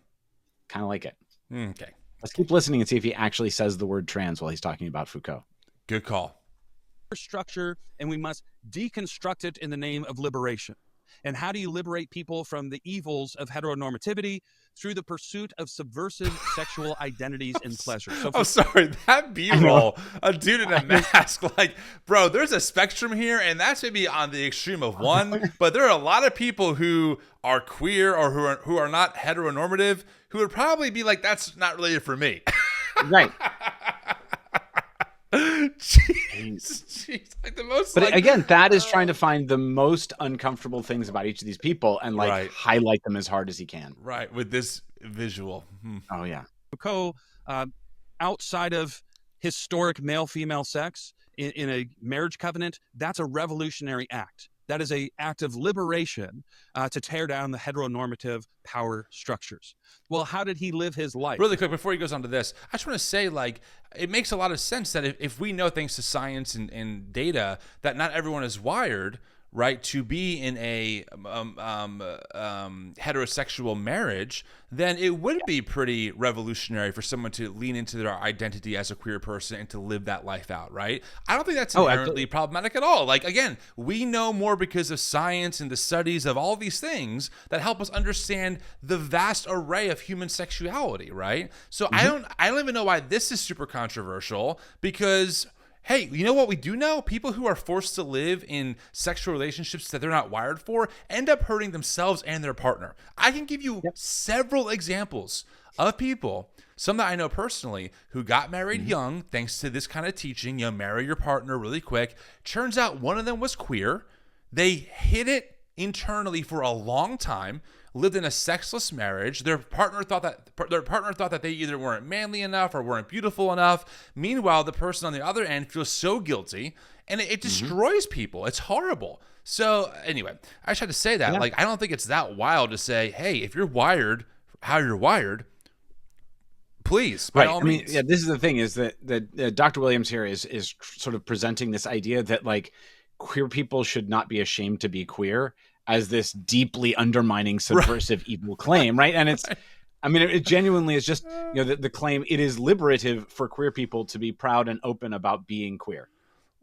Kind of like it. Okay. Let's keep listening and see if he actually says the word trans while he's talking about Foucault. Good call. Structure, and we must deconstruct it in the name of liberation. And how do you liberate people from the evils of heteronormativity? Through the pursuit of subversive sexual identities and pleasure. So sorry, that B-roll, a dude in a mask, like, bro, there's a spectrum here, and that's maybe on the extreme of one, but there are a lot of people who are queer or who are not heteronormative who would probably be like, that's not related for me. Right. Jeez, like the most. But again, Thad is trying to find the most uncomfortable things about each of these people and highlight them as hard as he can. Right, with this visual. Oh yeah. Foucault, outside of historic male-female sex in a marriage covenant, that's a revolutionary act. That is an act of liberation to tear down the heteronormative power structures. Well, how did he live his life? Really quick, before he goes on to this, I just want to say, like, it makes a lot of sense that if we know, thanks to science and data, that not everyone is wired, right, to be in a heterosexual marriage, then it would be pretty revolutionary for someone to lean into their identity as a queer person and to live that life out, right? I don't think that's inherently problematic at all. Like, again, we know more because of science and the studies of all these things that help us understand the vast array of human sexuality, right? So I don't even know why this is super controversial, because hey, you know what we do know? People who are forced to live in sexual relationships that they're not wired for end up hurting themselves and their partner. I can give you several examples of people, some that I know personally, who got married young thanks to this kind of teaching, marry your partner really quick. Turns out one of them was queer. They hid it internally for a long time, lived in a sexless marriage. Their partner thought that they either weren't manly enough or weren't beautiful enough. Meanwhile, the person on the other end feels so guilty and it destroys people. It's horrible. So anyway, I just had to say that. Like, I don't think it's that wild to say, hey, if you're wired how you're wired, please, by all means. This is the thing, is that Dr. Williams here is sort of presenting this idea that like queer people should not be ashamed to be queer as this deeply undermining, subversive, evil claim, right? And it's, I mean, it genuinely is just, you know, the claim, it is liberative for queer people to be proud and open about being queer.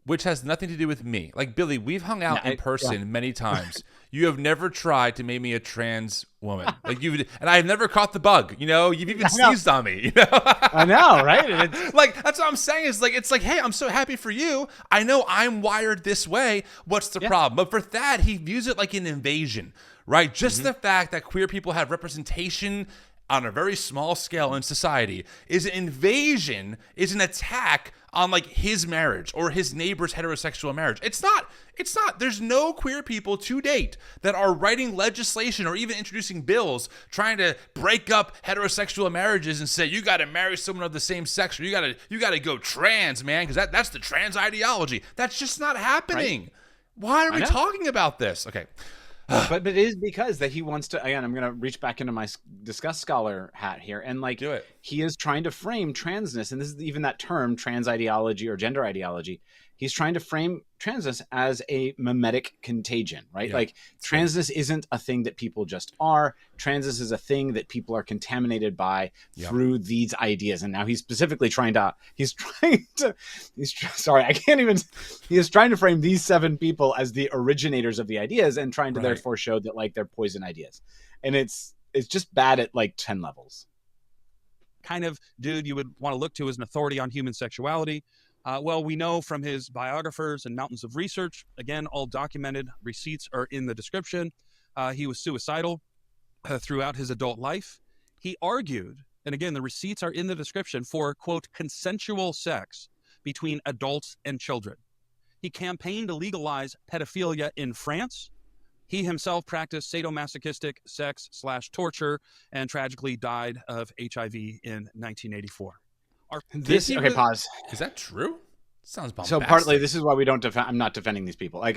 Which has nothing to do with me. Like, Billy, we've hung out in person many times. You have never tried to make me a trans woman. Like, and I've never caught the bug. You know, you've even sneezed on me. You know? I know, right? Like, that's what I'm saying. Is like, it's like, hey, I'm so happy for you. I know I'm wired this way. What's the problem? But for Thad, he views it like an invasion, right? Just the fact that queer people have representation on a very small scale in society is an invasion, is an attack on like his marriage or his neighbor's heterosexual marriage. It's not. There's no queer people to date that are writing legislation or even introducing bills trying to break up heterosexual marriages and say you got to marry someone of the same sex, or you got to go trans, man, because that's the trans ideology. That's just not happening. Right. Why are we talking about this? Okay. but it is because that he wants to, again, I'm going to reach back into my discuss scholar hat here, and like, do it. He is trying to frame transness, and this is even that term, trans ideology or gender ideology. He's trying to frame transness as a mimetic contagion, right? Yeah, like, transness isn't a thing that people just are. Transness is a thing that people are contaminated by through these ideas. And now he's specifically he is trying to frame these 7 people as the originators of the ideas, and trying to therefore show that like they're poison ideas. And it's just bad at like 10 levels. Kind of dude you would want to look to as an authority on human sexuality. Well, we know from his biographers and mountains of research, again, all documented, receipts are in the description. He was suicidal throughout his adult life. He argued, and again, the receipts are in the description, for, quote, consensual sex between adults and children. He campaigned to legalize pedophilia in France. He himself practiced sadomasochistic sex/torture and tragically died of HIV in 1984. Pause. Is that true? Sounds bombastic. So partly this is why we don't defend. I'm not defending these people. Like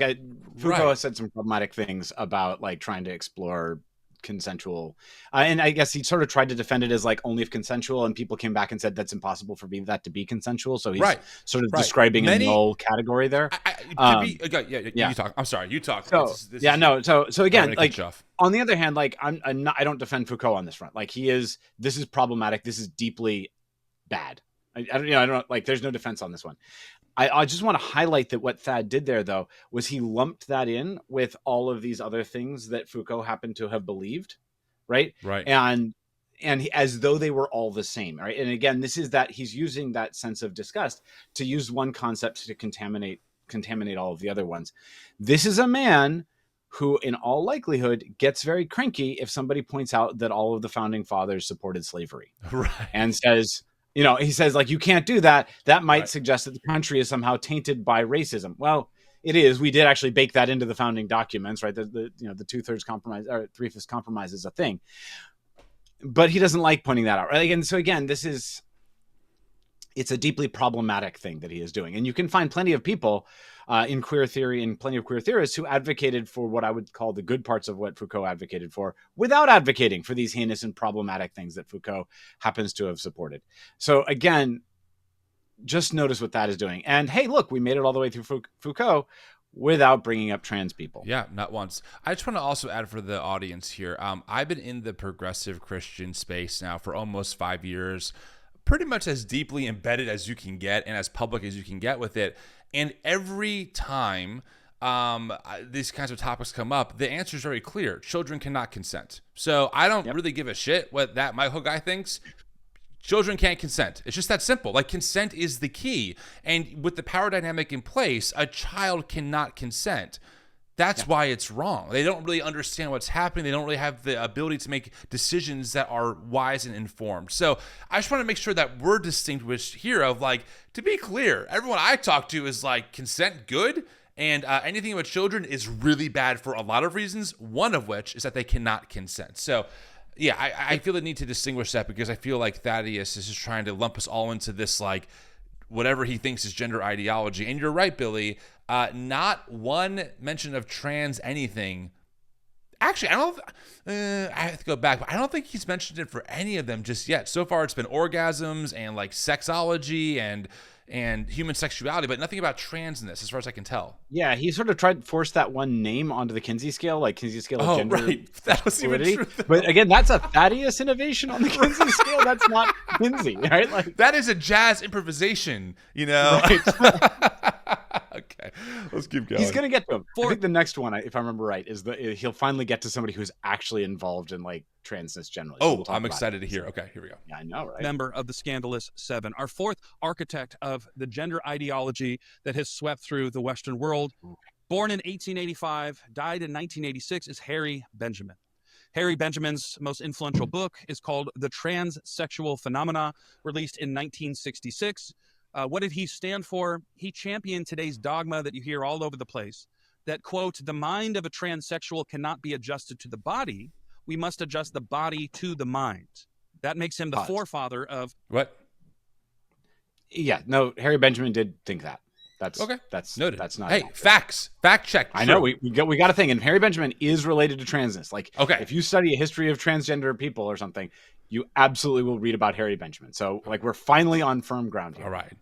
Foucault has said some problematic things about like trying to explore consensual, and I guess he sort of tried to defend it as like only if consensual, and people came back and said that's impossible for that to be consensual. So he's sort of describing a null category there. You talk. I'm sorry, you talk. So again, like on the other hand, like I don't defend Foucault on this front. Like this is problematic. This is deeply bad. I don't like, there's no defense on this one. I just want to highlight that what Thad did there, though, was he lumped that in with all of these other things that Foucault happened to have believed, right? Right. And as though they were all the same, right? And again, this is that he's using that sense of disgust to use one concept to contaminate all of the other ones. This is a man who, in all likelihood, gets very cranky if somebody points out that all of the founding fathers supported slavery, right? And says, he says, like, you can't do that. That might suggest that the country is somehow tainted by racism. Well, it is. We did actually bake that into the founding documents, right? The 2/3 compromise or 3/5 compromise is a thing. But he doesn't like pointing that out, right? And so again, it's a deeply problematic thing that he is doing. And you can find plenty of people in queer theory and plenty of queer theorists who advocated for what I would call the good parts of what Foucault advocated for without advocating for these heinous and problematic things that Foucault happens to have supported. So again, just notice what that is doing. And hey, look, we made it all the way through Foucault without bringing up trans people. Yeah, not once. I just want to also add for the audience here, I've been in the progressive Christian space now for almost 5 years, pretty much as deeply embedded as you can get and as public as you can get with it. And every time these kinds of topics come up, the answer is very clear. Children cannot consent. So I don't really give a shit what that Michael guy thinks. Children can't consent. It's just that simple. Like, consent is the key. And with the power dynamic in place, a child cannot consent. That's why it's wrong. They don't really understand what's happening. They don't really have the ability to make decisions that are wise and informed. So I just want to make sure that we're distinguished here of, like, to be clear, everyone I talk to is like, consent good, and anything with children is really bad for a lot of reasons, one of which is that they cannot consent. So yeah, I feel the need to distinguish that, because I feel like Thaddeus is just trying to lump us all into this, like, whatever he thinks is gender ideology. And you're right, Billy. Not one mention of trans anything. Actually, I have to go back, but I don't think he's mentioned it for any of them just yet. So far, it's been orgasms and like sexology and human sexuality, but nothing about trans in this, as far as I can tell. Yeah, he sort of tried to force that one name onto the Kinsey scale, like Kinsey scale of gender. Right. That was fluidity. even true. But again, that's a Thaddeus innovation on the Kinsey scale. That's not Kinsey, right? Like that is a jazz improvisation, you know? Right. Okay, let's keep going. He's going to get to him. I think the next one, if I remember right, is he'll finally get to somebody who's actually involved in like transness generally. So I'm excited to hear. Okay, here we go. Yeah, I know, right? Member of the Scandalous Seven, our fourth architect of the gender ideology that has swept through the Western world. Born in 1885, died in 1986, is Harry Benjamin. Harry Benjamin's most influential book is called The Transsexual Phenomena, released in 1966. What did he stand for? He championed today's dogma that you hear all over the place, that, quote, the mind of a transsexual cannot be adjusted to the body. We must adjust the body to the mind. That makes him the forefather of... What? Yeah, no, Harry Benjamin did think that. That's okay. That's noted. That's not. Hey, facts. Fact check. I know we got a thing, and Harry Benjamin is related to transness. Like, okay, if you study a history of transgender people or something, you absolutely will read about Harry Benjamin. So, like, we're finally on firm ground here. All right.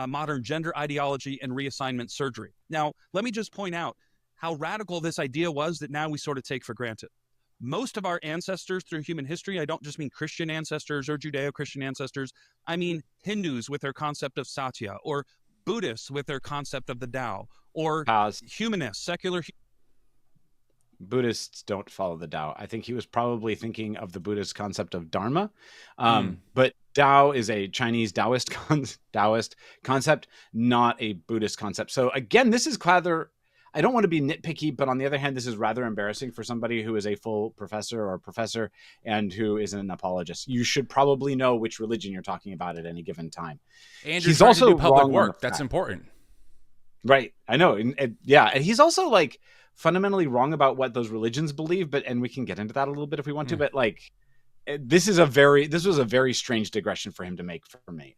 Modern gender ideology and reassignment surgery. Now, let me just point out how radical this idea was that now we sort of take for granted. Most of our ancestors through human history, I don't just mean Christian ancestors or Judeo-Christian ancestors, I mean Hindus with their concept of Satya, or Buddhists with their concept of the Tao, or humanists, secular... Buddhists don't follow the Tao. I think he was probably thinking of the Buddhist concept of Dharma. But Tao is a Chinese Taoist concept, not a Buddhist concept. So again, this is rather, I don't want to be nitpicky, but on the other hand, this is rather embarrassing for somebody who is a full professor and who is an apologist. You should probably know which religion you're talking about at any given time. And he's also to do public work. That's important. Right. I know. And he's also like fundamentally wrong about what those religions believe, and we can get into that a little bit if we want to, but like, this was a very strange digression for him to make for me.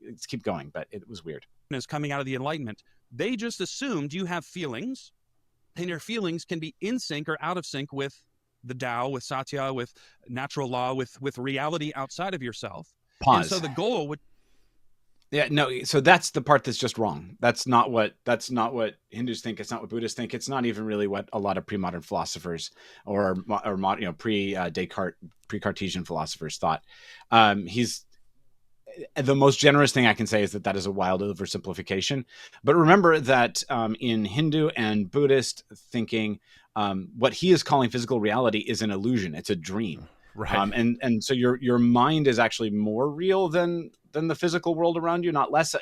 Let's keep going, but it was weird. Is coming out of the Enlightenment. They just assumed you have feelings, and your feelings can be in sync or out of sync with the Tao, with Satya, with natural law, with reality outside of yourself. Pause. And so the goal would... Yeah, no. So that's the part that's just wrong. That's not what Hindus think. It's not what Buddhists think. It's not even really what a lot of pre-modern philosophers or pre-Descartes, pre-Cartesian philosophers thought. The most generous thing I can say is that is a wild oversimplification. But remember that in Hindu and Buddhist thinking, what he is calling physical reality is an illusion. It's a dream. Right. And so your mind is actually more real than the physical world around you, not less.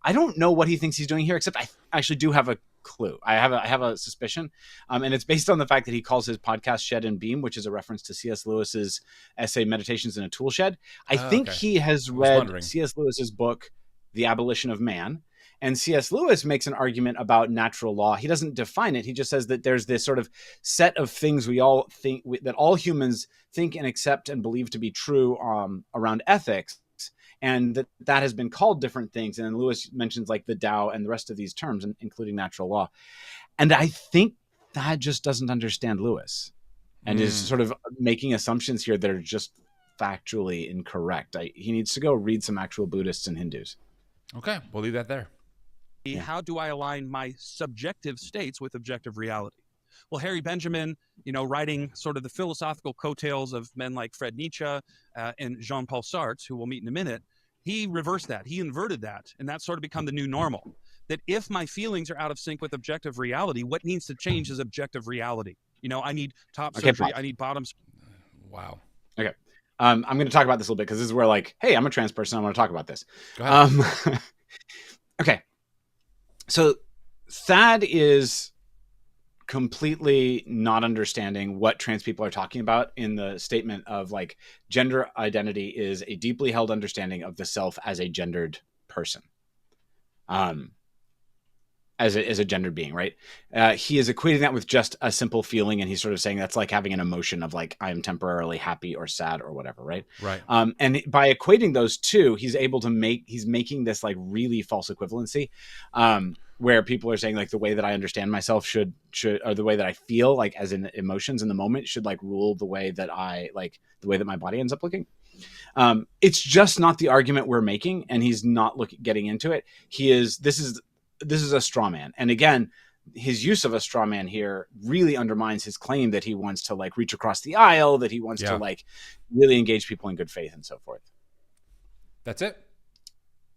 I don't know what he thinks he's doing here, except I actually do have a clue. I have a suspicion, and it's based on the fact that he calls his podcast Shed and Beam, which is a reference to C.S. Lewis's essay Meditations in a Tool Shed. I think he has read C.S. Lewis's book The Abolition of Man, and C.S. Lewis makes an argument about natural law. He doesn't define it. He just says that there's this sort of set of things we all think that all humans think and accept and believe to be true around ethics. And that has been called different things. And Lewis mentions like the Tao and the rest of these terms, including natural law. And I think that just doesn't understand Lewis and is sort of making assumptions here that are just factually incorrect. He needs to go read some actual Buddhists and Hindus. Okay, we'll leave that there. How do I align my subjective states with objective reality? Well, Harry Benjamin, writing sort of the philosophical coattails of men like Fred Nietzsche and Jean-Paul Sartre, who we'll meet in a minute, he reversed that. He inverted that. And that's sort of become the new normal. That if my feelings are out of sync with objective reality, what needs to change is objective reality. I need top surgery. I need bottoms. Wow. Okay. I'm going to talk about this a little bit because this is where like, hey, I'm a trans person. I want to talk about this. Go ahead. Okay. So Thad is completely not understanding what trans people are talking about in the statement of like gender identity is a deeply held understanding of the self as a gendered person. as a gendered being, right? He is equating that with just a simple feeling, and he's sort of saying that's like having an emotion of like, I am temporarily happy or sad or whatever, right? Right. And by equating those two, he's making this like really false equivalency, where people are saying like the way that I understand myself should or the way that I feel like as in emotions in the moment should like rule the way that my body ends up looking. It's just not the argument we're making, and he's not getting into it. This is a straw man. And again, his use of a straw man here really undermines his claim that he wants to like reach across the aisle, that he wants to like really engage people in good faith and so forth. That's it.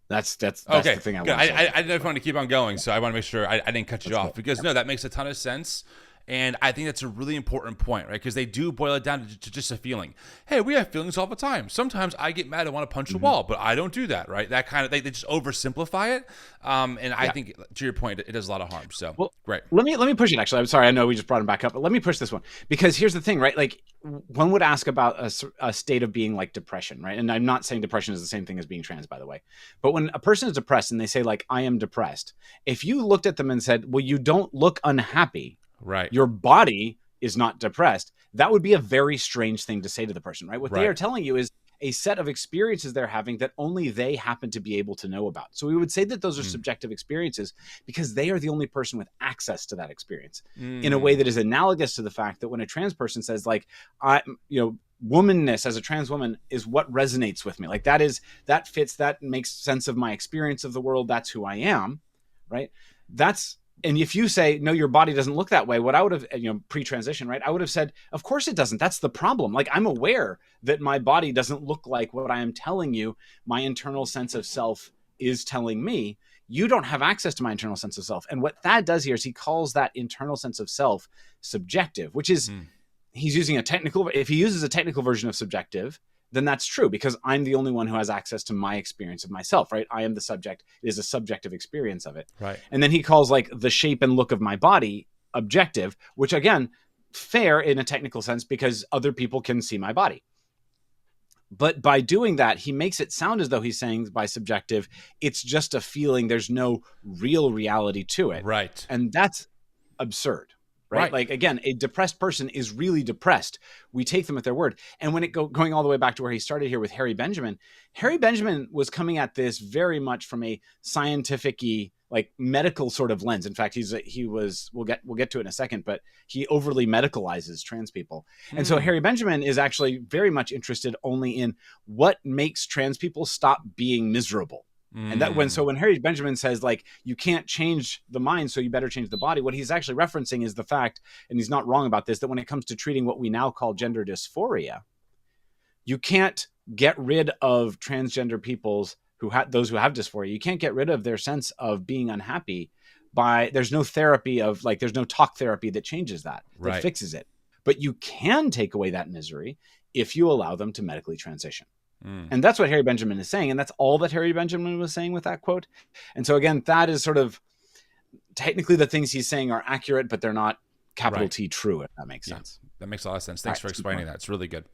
That's okay. The thing I didn't want to keep on going, so I want to make sure I didn't cut you off because no, that makes a ton of sense. And I think that's a really important point, right? Because they do boil it down to just a feeling. Hey, we have feelings all the time. Sometimes I get mad and want to punch a wall, but I don't do that, right? That kind of they just oversimplify it. And I think, to your point, it does a lot of harm. So, great. Let me push it. Actually, I'm sorry. I know we just brought him back up, but let me push this one because here's the thing, right? Like one would ask about a state of being like depression, right? And I'm not saying depression is the same thing as being trans, by the way. But when a person is depressed and they say like, I am depressed, if you looked at them and said, well, you don't look unhappy. Right. Your body is not depressed. That would be a very strange thing to say to the person, right? What they are telling you is a set of experiences they're having that only they happen to be able to know about. So we would say that those are subjective experiences because they are the only person with access to that experience in a way that is analogous to the fact that when a trans person says like, womanness as a trans woman is what resonates with me. Like that fits, that makes sense of my experience of the world. That's who I am, right? And if you say, no, your body doesn't look that way, what I would have, pre-transition, right? I would have said, of course it doesn't. That's the problem. Like I'm aware that my body doesn't look like what I am telling you. My internal sense of self is telling me. You don't have access to my internal sense of self. And what Thad does here is he calls that internal sense of self subjective, which is he's using if he uses a technical version of subjective, then that's true because I'm the only one who has access to my experience of myself, right? I am the subject. It is a subjective experience of it. Right. And then he calls like the shape and look of my body objective, which again, fair in a technical sense because other people can see my body. But by doing that, he makes it sound as though he's saying by subjective, it's just a feeling. There's no real reality to it. Right. And that's absurd. Right? Like, again, a depressed person is really depressed. We take them at their word. And when going all the way back to where he started here with Harry Benjamin was coming at this very much from a scientific-y, like medical sort of lens. In fact, we'll get to it in a second, but he overly medicalizes trans people. And so Harry Benjamin is actually very much interested only in what makes trans people stop being miserable. And that when Harry Benjamin says like you can't change the mind, so you better change the body, what he's actually referencing is the fact, and he's not wrong about this, that when it comes to treating what we now call gender dysphoria, you can't get rid of transgender people's those who have dysphoria. You can't get rid of their sense of being unhappy there's no therapy there's no talk therapy that changes that fixes it. But you can take away that misery if you allow them to medically transition. And that's what Harry Benjamin is saying. And that's all that Harry Benjamin was saying with that quote. And so again, that is sort of technically the things he's saying are accurate, but they're not capital T true, if that makes sense. That makes a lot of sense. Thanks for explaining that. It's really good.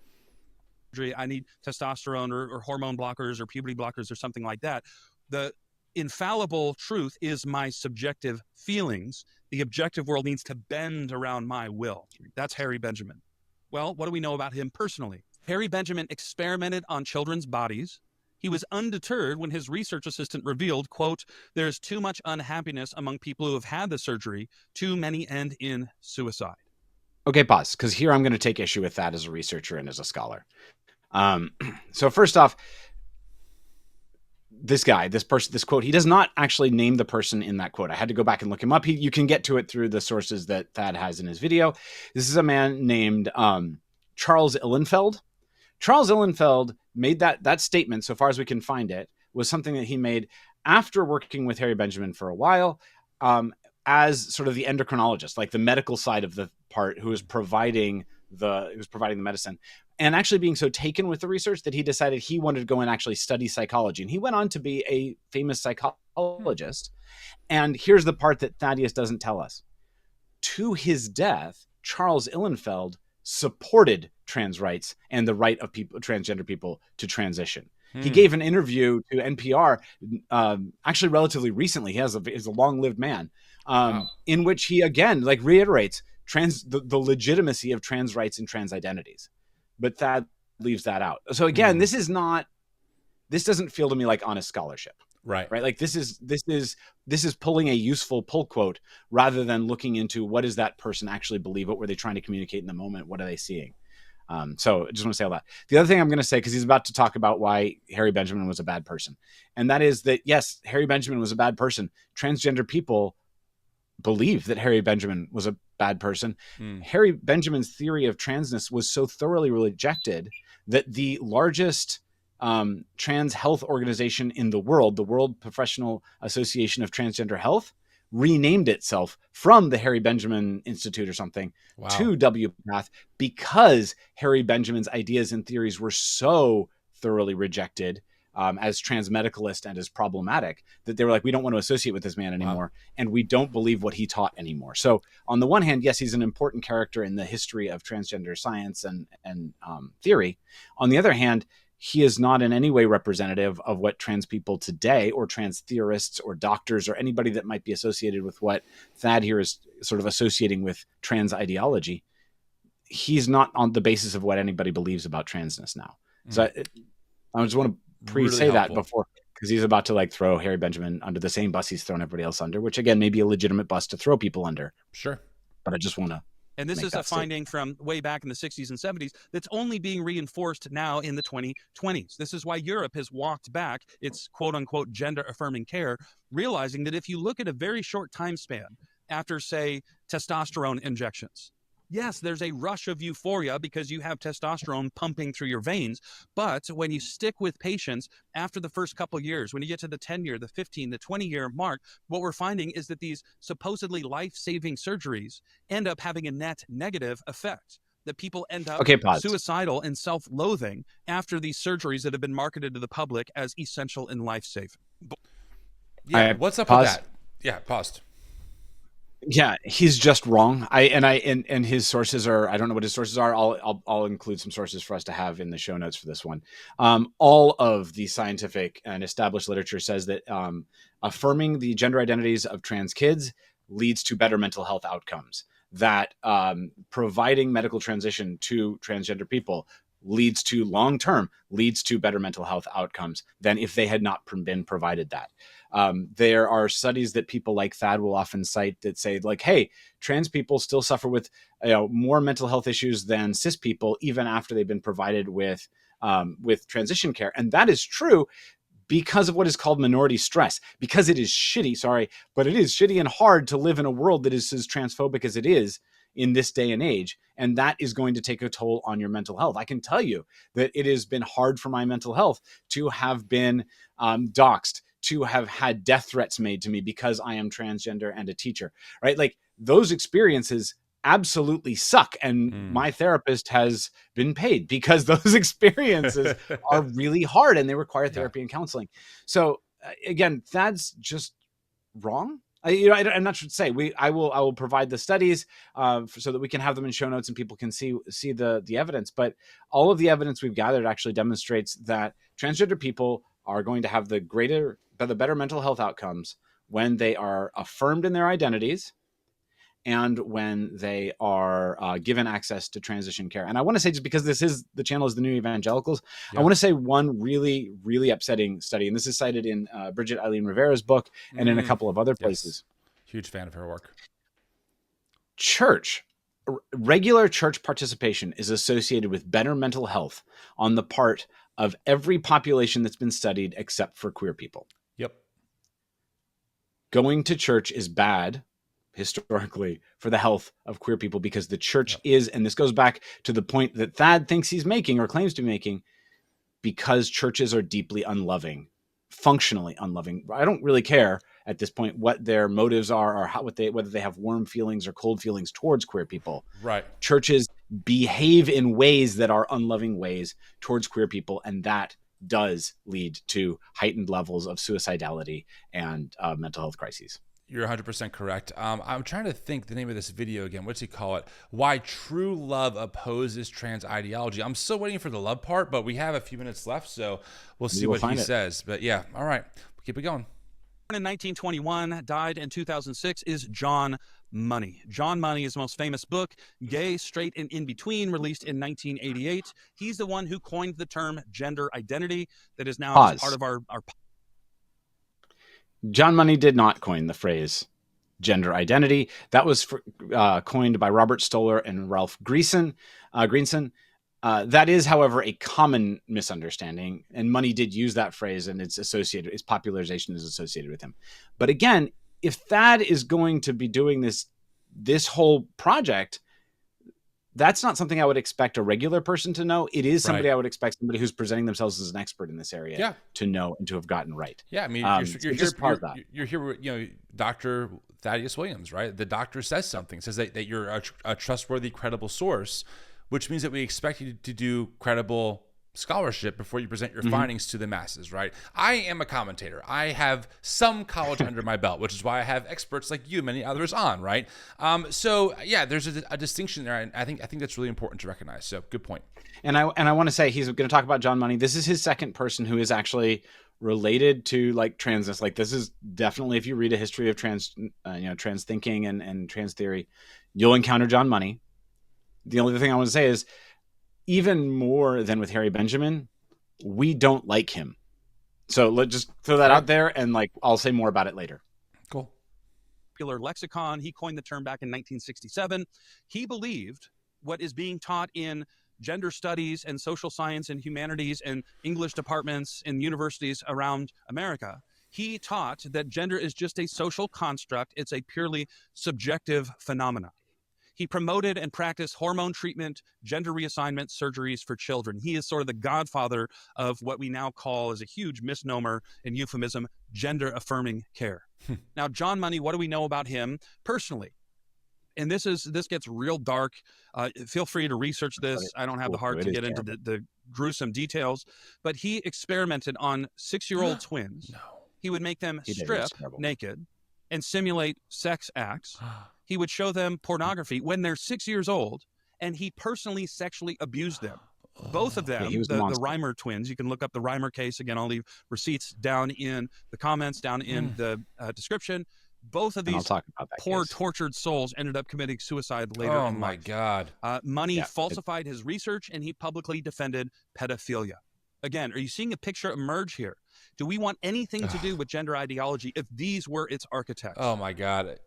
I need testosterone or hormone blockers or puberty blockers or something like that. The infallible truth is my subjective feelings. The objective world needs to bend around my will. That's Harry Benjamin. Well, what do we know about him personally? Harry Benjamin experimented on children's bodies. He was undeterred when his research assistant revealed, quote, there's too much unhappiness among people who have had the surgery. Too many end in suicide. Okay, pause, because here I'm going to take issue with that as a researcher and as a scholar. So first off, this quote, he does not actually name the person in that quote. I had to go back and look him up. You can get to it through the sources that Thad has in his video. This is a man named Charles Ihlenfeld. Charles Ihlenfeld made that statement, so far as we can find it, was something that he made after working with Harry Benjamin for a while as sort of the endocrinologist, like the medical side of the part who was providing the medicine, and actually being so taken with the research that he decided he wanted to go and actually study psychology. And he went on to be a famous psychologist. And here's the part that Thaddeus doesn't tell us. To his death, Charles Ihlenfeld supported trans rights and the right of transgender people to transition. He gave an interview to NPR, actually relatively recently. He's a long-lived man, in which he again reiterates the legitimacy of trans rights and trans identities, but Thad leaves that out. So again, this doesn't feel to me like honest scholarship. Right. Like this is pulling a useful pull quote rather than looking into what does that person actually believe? What were they trying to communicate in the moment? What are they seeing? So I just want to say all that. The other thing I'm going to say, because he's about to talk about why Harry Benjamin was a bad person. And that is that, yes, Harry Benjamin was a bad person. Transgender people believe that Harry Benjamin was a bad person. Harry Benjamin's theory of transness was so thoroughly rejected that the largest trans health organization in the World Professional Association of Transgender Health, renamed itself from the Harry Benjamin Institute or something to WPATH because Harry Benjamin's ideas and theories were so thoroughly rejected as transmedicalist and as problematic that they were like, we don't want to associate with this man anymore. And we don't believe what he taught anymore. So on the one hand, yes, he's an important character in the history of transgender science and theory. On the other hand, he is not in any way representative of what trans people today or trans theorists or doctors or anybody that might be associated with what Thad here is sort of associating with trans ideology. He's not on the basis of what anybody believes about transness now. So I just want to say that before, because he's about to throw Harry Benjamin under the same bus he's thrown everybody else under, which again may be a legitimate bus to throw people under. Sure. But I just want to. And this is a finding from way back in the 60s and 70s that's only being reinforced now in the 2020s. This is why Europe has walked back its quote-unquote gender-affirming care, realizing that if you look at a very short time span after, say, testosterone injections, yes, there's a rush of euphoria because you have testosterone pumping through your veins. But when you stick with patients after the first couple of years, when you get to the 10-year, the 15, the 20-year mark, what we're finding is that these supposedly life-saving surgeries end up having a net negative effect. That people end up suicidal and self-loathing after these surgeries that have been marketed to the public as essential and life-saving. Yeah, what's up with that? Yeah, paused. Yeah, he's just wrong. And his sources are, I don't know what his sources are. I'll include some sources for us to have in the show notes for this one. All of the scientific and established literature says that affirming the gender identities of trans kids leads to better mental health outcomes. That providing medical transition to transgender people leads to better mental health outcomes than if they had not been provided that. There are studies that people like Thad will often cite that say hey, trans people still suffer with more mental health issues than cis people, even after they've been provided with transition care. And that is true because of what is called minority stress, because it is shitty, but it is shitty and hard to live in a world that is as transphobic as it is in this day and age. And that is going to take a toll on your mental health. I can tell you that it has been hard for my mental health to have been doxxed, to have had death threats made to me because I am transgender and a teacher, right? Those experiences absolutely suck. And my therapist has been paid because those experiences are really hard and they require therapy and counseling. So again, Thad's just wrong. I'm not sure to say. I will provide the studies so that we can have them in show notes and people can see the evidence. But all of the evidence we've gathered actually demonstrates that transgender people are going to have the better mental health outcomes when they are affirmed in their identities and when they are given access to transition care. And I want to say, just because the channel is the New Evangelicals, I want to say one really, really upsetting study, and this is cited in Bridget Eileen Rivera's book and in a couple of other places. Huge fan of her work. Regular church participation is associated with better mental health on the part of every population that's been studied except for queer people. Yep. Going to church is bad historically for the health of queer people because the church is, and this goes back to the point that Thad thinks he's making or claims to be making, because churches are deeply unloving, functionally unloving. I don't really care at this point what their motives are or whether they have warm feelings or cold feelings towards queer people. Right. Churches behave in ways that are unloving ways towards queer people, and that does lead to heightened levels of suicidality and mental health crises. You're 100% correct. I'm trying to think the name of this video again. What's he call it? Why True Love Opposes Trans Ideology. I'm still waiting for the love part, but we have a few minutes left, so we'll see what he says. But yeah, all right, we'll keep it going. Born in 1921, died in 2006, is John Money. John Money, his most famous book, Gay, Straight, and In Between, released in 1988. He's the one who coined the term gender identity that is now part of our John Money did not coin the phrase gender identity. That was coined by Robert Stoller and Ralph Greenson. That is, however, a common misunderstanding, and Money did use that phrase, and its popularization is associated with him. But again, if Thad is going to be doing this whole project, that's not something I would expect a regular person to know. It is somebody I would expect somebody who's presenting themselves as an expert in this area to know and to have gotten right. Yeah, I mean, you're here with, Dr. Thaddeus Williams, right? The doctor says something, says that you're a trustworthy, credible source, which means that we expect you to do credible scholarship before you present your findings to the masses, right? I am a commentator. I have some college under my belt, which is why I have experts like you and many others on, right? So yeah, there's a distinction there, and I think that's really important to recognize. So good point. And I want to say he's going to talk about John Money. This is his second person who is actually related to like transness. Like this is definitely, if you read a history of trans thinking and trans theory, you'll encounter John Money. The only thing I want to say is, even more than with Harry Benjamin, we don't like him. So let's just throw that out there, and I'll say more about it later. Cool. Popular lexicon. He coined the term back in 1967. He believed what is being taught in gender studies and social science and humanities and English departments in universities around America. He taught that gender is just a social construct. It's a purely subjective phenomenon. He promoted and practiced hormone treatment, gender reassignment surgeries for children. He is sort of the godfather of what we now call, as a huge misnomer and euphemism, gender-affirming care. Now, John Money, what do we know about him personally? And this gets real dark. Feel free to research this. I don't have the heart to get into the gruesome details, but he experimented on 6-year-old twins. No. He would make them strip naked and simulate sex acts. He would show them pornography when they're 6 years old, and he personally sexually abused them. Both of them, the Reimer twins. You can look up the Reimer case. Again, I'll leave receipts down in the comments, down in the description. Both of these poor, tortured souls ended up committing suicide later in life. Oh, my God. Money falsified his research, and he publicly defended pedophilia. Again, are you seeing a picture emerge here? Do we want anything to do with gender ideology if these were its architects? Oh, my God.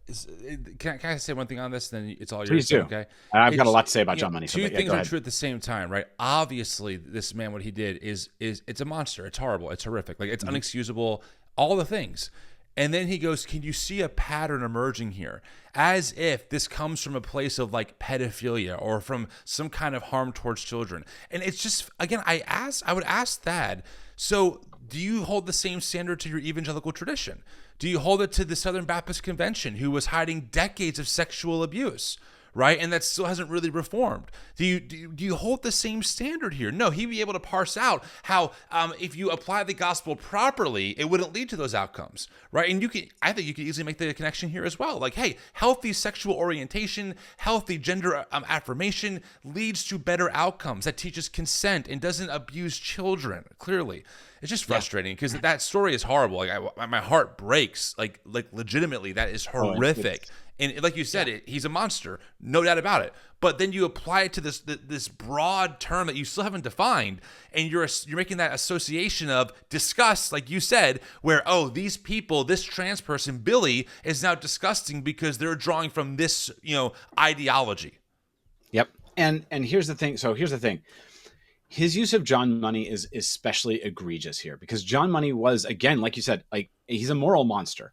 Can I say one thing on this? Then it's all yours. Please do. Okay. I've got a lot to say about John Money. Two things are true at the same time, right? Obviously, this man, what he did is it's a monster. It's horrible. It's horrific. It's unexcusable. All the things. And then he goes, can you see a pattern emerging here? As if this comes from a place of pedophilia or from some kind of harm towards children. And it's just, again, I would ask Thad, so do you hold the same standard to your evangelical tradition? Do you hold it to the Southern Baptist Convention, who was hiding decades of sexual abuse, right? And that still hasn't really reformed. Do you hold the same standard here? No, he'd be able to parse out how if you apply the gospel properly, it wouldn't lead to those outcomes, right? And I think you could easily make the connection here as well. Hey, healthy sexual orientation, healthy gender affirmation leads to better outcomes. That teaches consent and doesn't abuse children. Clearly, it's just frustrating because that story is horrible. My heart breaks. Legitimately, that is horrific. And like you said, he's a monster, no doubt about it. But then you apply it to this broad term that you still haven't defined, and you're making that association of disgust, like you said, where these people, this trans person, Billy, is now disgusting because they're drawing from this ideology. Yep. And here's the thing. So here's the thing. His use of John Money is especially egregious here because John Money was, again, like you said, he's a moral monster.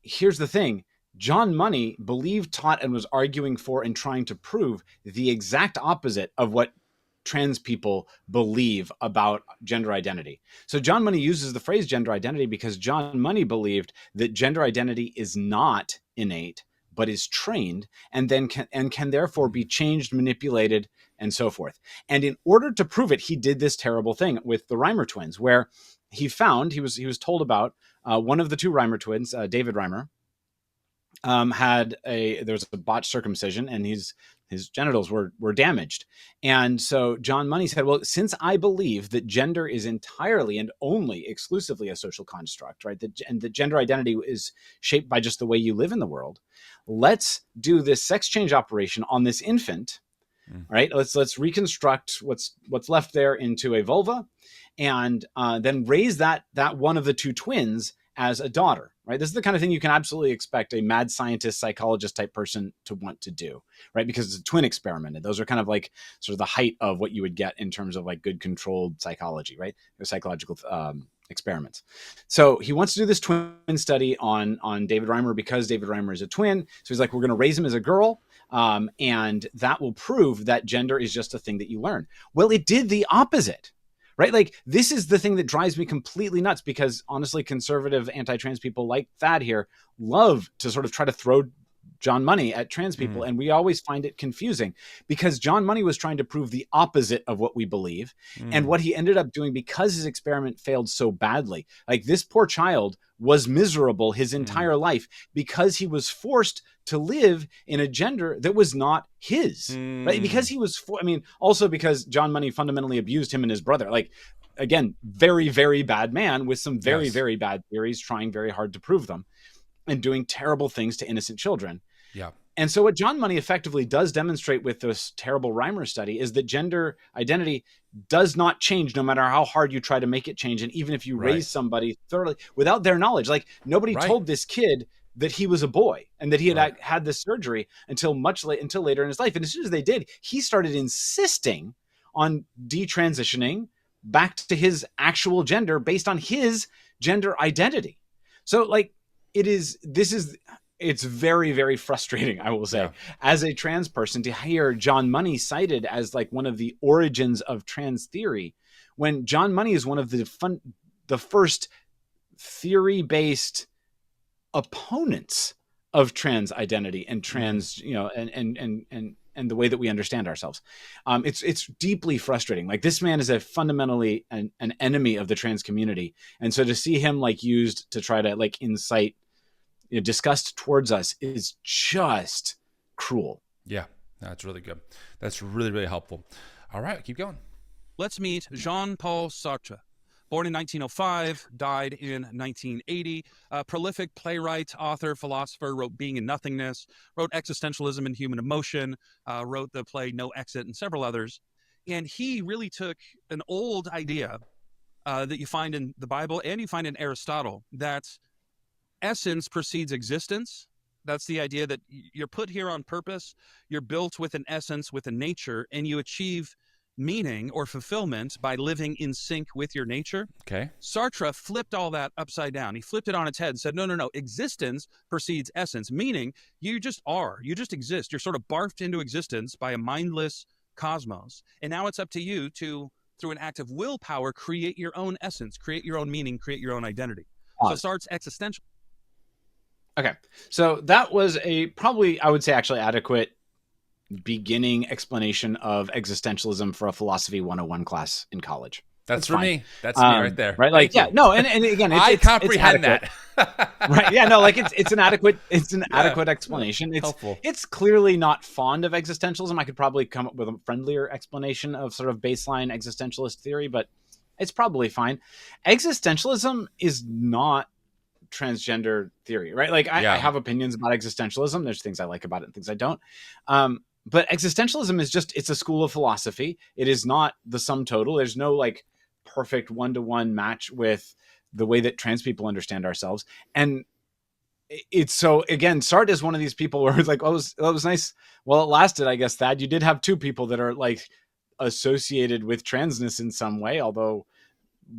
Here's the thing. John Money believed, taught, and was arguing for and trying to prove the exact opposite of what trans people believe about gender identity. So John Money uses the phrase gender identity because John Money believed that gender identity is not innate, but is trained and then can therefore be changed, manipulated, and so forth. And in order to prove it, he did this terrible thing with the Reimer twins, where he was told about one of the two Reimer twins, David Reimer, there was a botched circumcision, and his genitals were damaged. And so John Money said, well, since I believe that gender is entirely and only exclusively a social construct, right? And that gender identity is shaped by just the way you live in the world, let's do this sex change operation on this infant. Right? Let's reconstruct what's left there into a vulva, and then raise that one of the two twins as a daughter. Right? This is the kind of thing you can absolutely expect a mad scientist, psychologist type person to want to do, right? Because it's a twin experiment, and those are kind of like sort of the height of what you would get in terms of like good controlled psychology, right? Or psychological experiments. So he wants to do this twin study on David Reimer because David Reimer is a twin. So he's like, we're going to raise him as a girl. And that will prove that gender is just a thing that you learn. Well, it did the opposite, right? Like, this is the thing that drives me completely nuts, because honestly, conservative anti-trans people like Thad here love to sort of try to throw John Money at trans people. And we always find it confusing, because John Money was trying to prove the opposite of what we believe. And what he ended up doing, because his experiment failed so badly, like, this poor child was miserable his entire life because he was forced to live in a gender that was not his, right? Because he was, also because John Money fundamentally abused him and his brother. Like, again, very, very bad man with some very, very bad theories, trying very hard to prove them and doing terrible things to innocent children. Yeah. And so what John Money effectively does demonstrate with this terrible Reimer study is that gender identity does not change no matter how hard you try to make it change. And even if you raise somebody thoroughly without their knowledge, like, nobody told this kid that he was a boy and that he had had this surgery until later in his life. And as soon as they did, he started insisting on detransitioning back to his actual gender based on his gender identity. So, like, it's very, very frustrating, I will say, as a trans person, to hear John Money cited as like one of the origins of trans theory, when John Money is one of the first theory-based opponents of trans identity and trans, and the way that we understand ourselves. It's deeply frustrating. Like, this man is fundamentally an enemy of the trans community. And so to see him like used to try to like incite disgust towards us is just cruel. Yeah, that's really good. That's really, really helpful. All right, keep going. Let's meet Jean-Paul Sartre. Born in 1905, died in 1980. Prolific playwright, author, philosopher, wrote Being and Nothingness, wrote Existentialism and Human Emotion, wrote the play No Exit, and several others. And he really took an old idea that you find in the Bible and you find in Aristotle, that essence precedes existence. That's the idea that you're put here on purpose. You're built with an essence, with a nature, and you achieve meaning or fulfillment by living in sync with your nature. Okay. Sartre flipped all that upside down. He flipped it on its head and said, no. Existence precedes essence, meaning you just are. You just exist. You're sort of barfed into existence by a mindless cosmos. And now it's up to you to, through an act of willpower, create your own essence, create your own meaning, create your own identity. So Sartre's existential. Okay. So that was probably, I would say, actually adequate beginning explanation of existentialism for a philosophy 101 class in college. That's for me. That's me right there. Right. Like, yeah, no. And again, I comprehend that. Right. Yeah. No, like it's an adequate explanation. It's helpful. It's clearly not fond of existentialism. I could probably come up with a friendlier explanation of sort of baseline existentialist theory, but it's probably fine. Existentialism is not transgender theory, right? Like, I have opinions about existentialism. There's things I like about it and things I don't. But existentialism is it's a school of philosophy. It is not the sum total. There's no like perfect one-to-one match with the way that trans people understand ourselves. And it's so, again, Sartre is one of these people where it's like, oh, that was nice. Well, it lasted, I guess, Thad. You did have two people that are like associated with transness in some way, although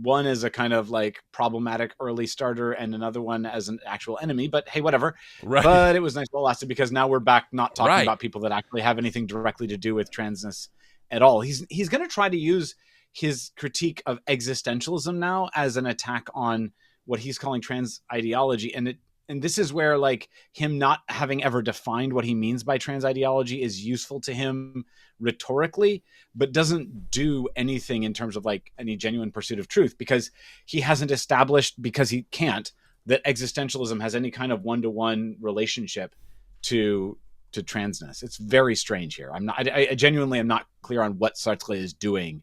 one is a kind of like problematic early starter and another one as an actual enemy, but hey, whatever. Right. But it was nice while it lasted, because now we're back not talking about people that actually have anything directly to do with transness at all. He's going to try to use his critique of existentialism now as an attack on what he's calling trans ideology. And this is where like him not having ever defined what he means by trans ideology is useful to him rhetorically, but doesn't do anything in terms of like any genuine pursuit of truth, because he hasn't established, because he can't, that existentialism has any kind of one-to-one relationship to transness. It's very strange here. I genuinely am not clear on what Sartre is doing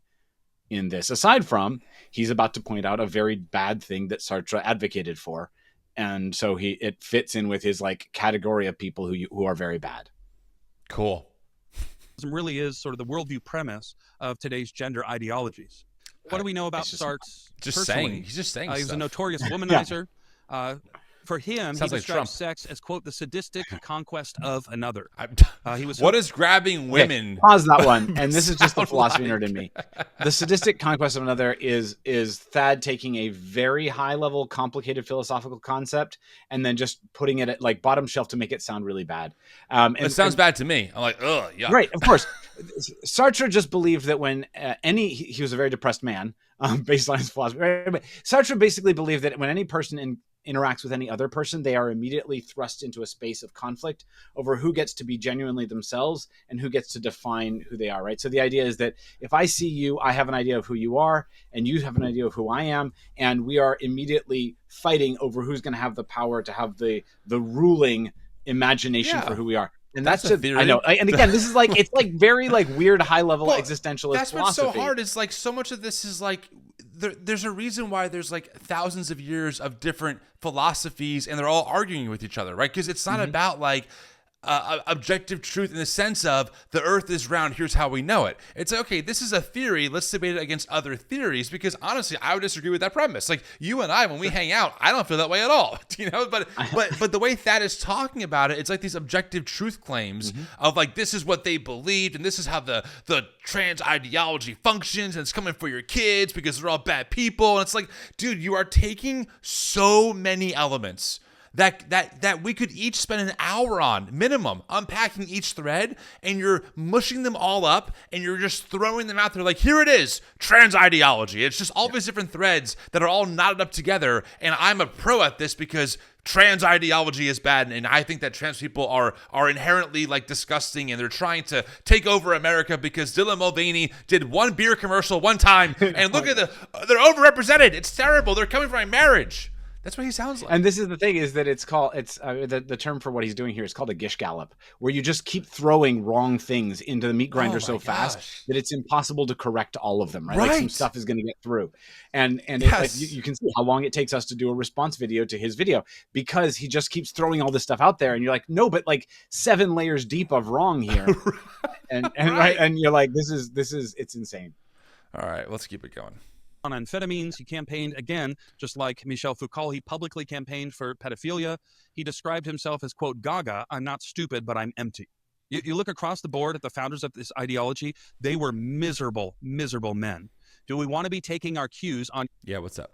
in this, aside from he's about to point out a very bad thing that Sartre advocated for, and so it fits in with his like category of people who are very bad. Cool. Really is sort of the worldview premise of today's gender ideologies. What do we know about Sartre? He's just saying. He was a notorious womanizer. For him, Sounds he like Trump. describes sex as, quote, the sadistic conquest of another. What is grabbing women? Okay, pause that one. And this is just the philosophy nerd in me. The sadistic conquest of another is Thad taking a very high level, complicated philosophical concept and then just putting it at like bottom shelf to make it sound really bad. It sounds bad to me. I'm like, ugh, yeah. Right, of course. Sartre just believed that when he was a very depressed man, based on his philosophy. Right? But Sartre basically believed that when any person interacts with any other person, they are immediately thrust into a space of conflict over who gets to be genuinely themselves and who gets to define who they are, right? So the idea is that if I see you, I have an idea of who you are, and you have an idea of who I am, and we are immediately fighting over who's going to have the power to have the ruling imagination for who we are. And that's a theory. I know. And again, this is like, it's like very like weird high level existentialist That's philosophy. what's so hard is like so much of this is like there's a reason why there's like thousands of years of different philosophies and they're all arguing with each other, right? Because it's not about like objective truth in the sense of the earth is round, here's how we know it. It's like, okay, this is a theory, let's debate it against other theories, because honestly, I would disagree with that premise. Like you and I, when we hang out, I don't feel that way at all, you know, but the way Thad is talking about it, it's like these objective truth claims of like, this is what they believed and this is how the trans ideology functions and it's coming for your kids because they're all bad people. And it's like, dude, you are taking so many elements that we could each spend an hour on minimum unpacking each thread, and you're mushing them all up and you're just throwing them out there like, here it is, trans ideology. It's just all these different threads that are all knotted up together, and I'm a pro at this because trans ideology is bad, and I think that trans people are inherently like disgusting, and they're trying to take over America because Dylan Mulvaney did one beer commercial one time, and look at they're overrepresented. It's terrible. They're coming for my marriage. That's what he sounds like. And this is the thing, is that the term for what he's doing here is called a gish gallop, where you just keep throwing wrong things into the meat grinder fast that it's impossible to correct all of them, right? Like some stuff is going to get through. And you can see how long it takes us to do a response video to his video, because he just keeps throwing all this stuff out there, and you're like, no, but like 7 layers deep of wrong here. and you're like, this is it's insane. All right, let's keep it going. On amphetamines, he campaigned, again, just like Michel Foucault, he publicly campaigned for pedophilia. He described himself as, quote, gaga, I'm not stupid, but I'm empty. You look across the board at the founders of this ideology, they were miserable, miserable men. Do we want to be taking our cues on... Yeah, what's up?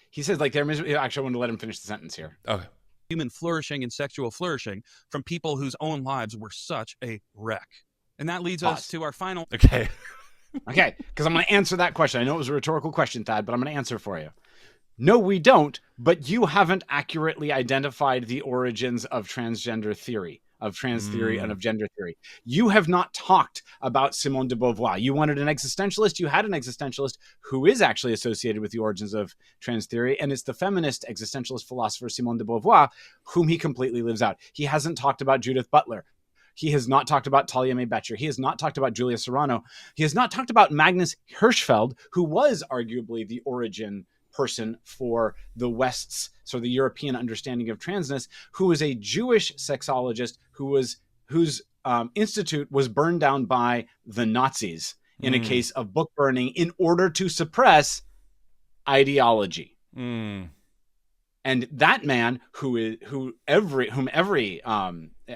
He says, like, they're miserable. Actually, I want to let him finish the sentence here. Okay. Human flourishing and sexual flourishing from people whose own lives were such a wreck. And that leads us to our final... Okay. Okay, because I'm going to answer that question. I know it was a rhetorical question, Thad, but I'm going to answer for you. No, we don't, but you haven't accurately identified the origins of transgender theory, of trans theory and of gender theory. You have not talked about Simone de Beauvoir. You wanted an existentialist. You had an existentialist who is actually associated with the origins of trans theory, and it's the feminist existentialist philosopher Simone de Beauvoir, whom he completely lives out. He hasn't talked about Judith Butler. He has not talked about Talia May Betcher. He has not talked about Julia Serrano. He has not talked about Magnus Hirschfeld, who was arguably the origin person for the West's, so the European understanding of transness, who was a Jewish sexologist whose institute was burned down by the Nazis in a case of book burning in order to suppress ideology. And that man, whom every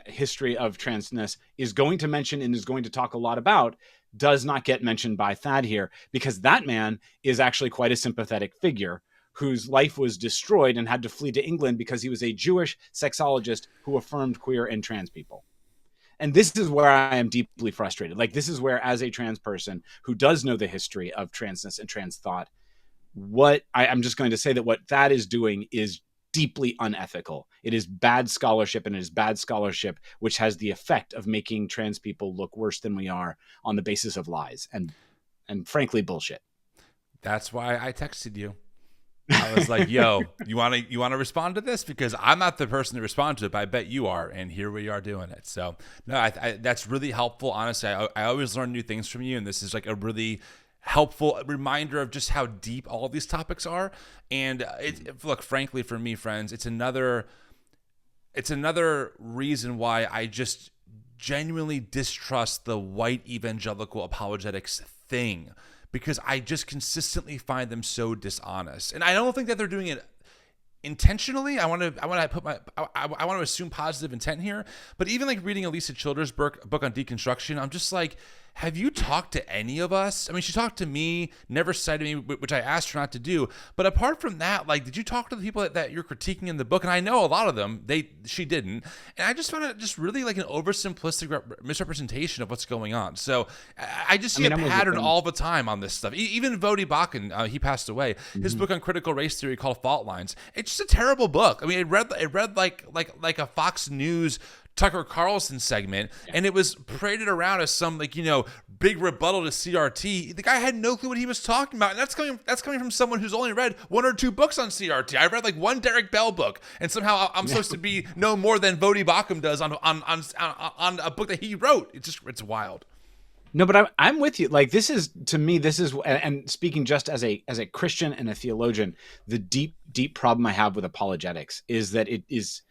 history of transness is going to mention and is going to talk a lot about, does not get mentioned by Thad here, because that man is actually quite a sympathetic figure whose life was destroyed and had to flee to England because he was a Jewish sexologist who affirmed queer and trans people. And this is where I am deeply frustrated. Like, this is where, as a trans person who does know the history of transness and trans thought, I'm just going to say that what Thad is doing is deeply unethical. It is bad scholarship, and it is bad scholarship which has the effect of making trans people look worse than we are on the basis of lies and frankly bullshit. That's why I texted you. I was like, yo, you want to respond to this? Because I'm not the person to respond to it, but I bet you are. And here we are doing it. So no, I that's really helpful. Honestly, I always learn new things from you. And this is like a really helpful reminder of just how deep all of these topics are. And look, frankly, for me, friends, it's another reason why I just genuinely distrust the white evangelical apologetics thing, because I just consistently find them so dishonest. And I don't think that they're doing it intentionally. I want to assume positive intent here, but even like reading Elisa Childers' book on deconstruction, I'm just like, have you talked to any of us? I mean, she talked to me, never cited me, which I asked her not to do. But apart from that, like, did you talk to the people that you're critiquing in the book? And I know a lot of them, she didn't. And I just found it just really like an oversimplistic misrepresentation of what's going on. So I just see a pattern all the time on this stuff. Even Vodi Bakken, he passed away. His book on critical race theory called Fault Lines. It's just a terrible book. I mean, it read like a Fox News Tucker Carlson segment, and it was paraded around as some big rebuttal to CRT. The guy had no clue what he was talking about, and that's coming from someone who's only read 1 or 2 books on CRT. I read like 1 Derek Bell book, and somehow I'm supposed to know more than Vodi Bakken does on a book that he wrote. It's wild. No, but I'm with you. Like, this is, to me, and speaking just as a Christian and a theologian, the deep problem I have with apologetics is that it is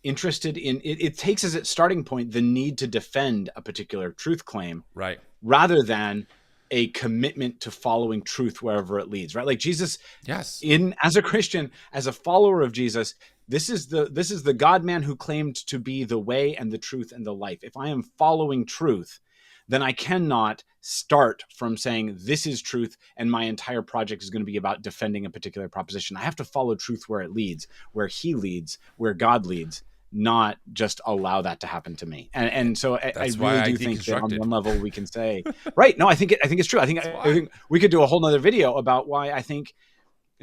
interested in it takes as its starting point the need to defend a particular truth claim, right, rather than a commitment to following truth wherever it leads, right? Like Jesus, yes, as a Christian, as a follower of Jesus, this is the God man who claimed to be the way and the truth and the life. If I am following truth, then I cannot start from saying this is truth and my entire project is going to be about defending a particular proposition. I have to follow truth where it leads, where he leads, where God leads, not just allow that to happen to me. And so I really do think that on one level we can say, right, no, I think it's true. I think we could do a whole nother video about why I think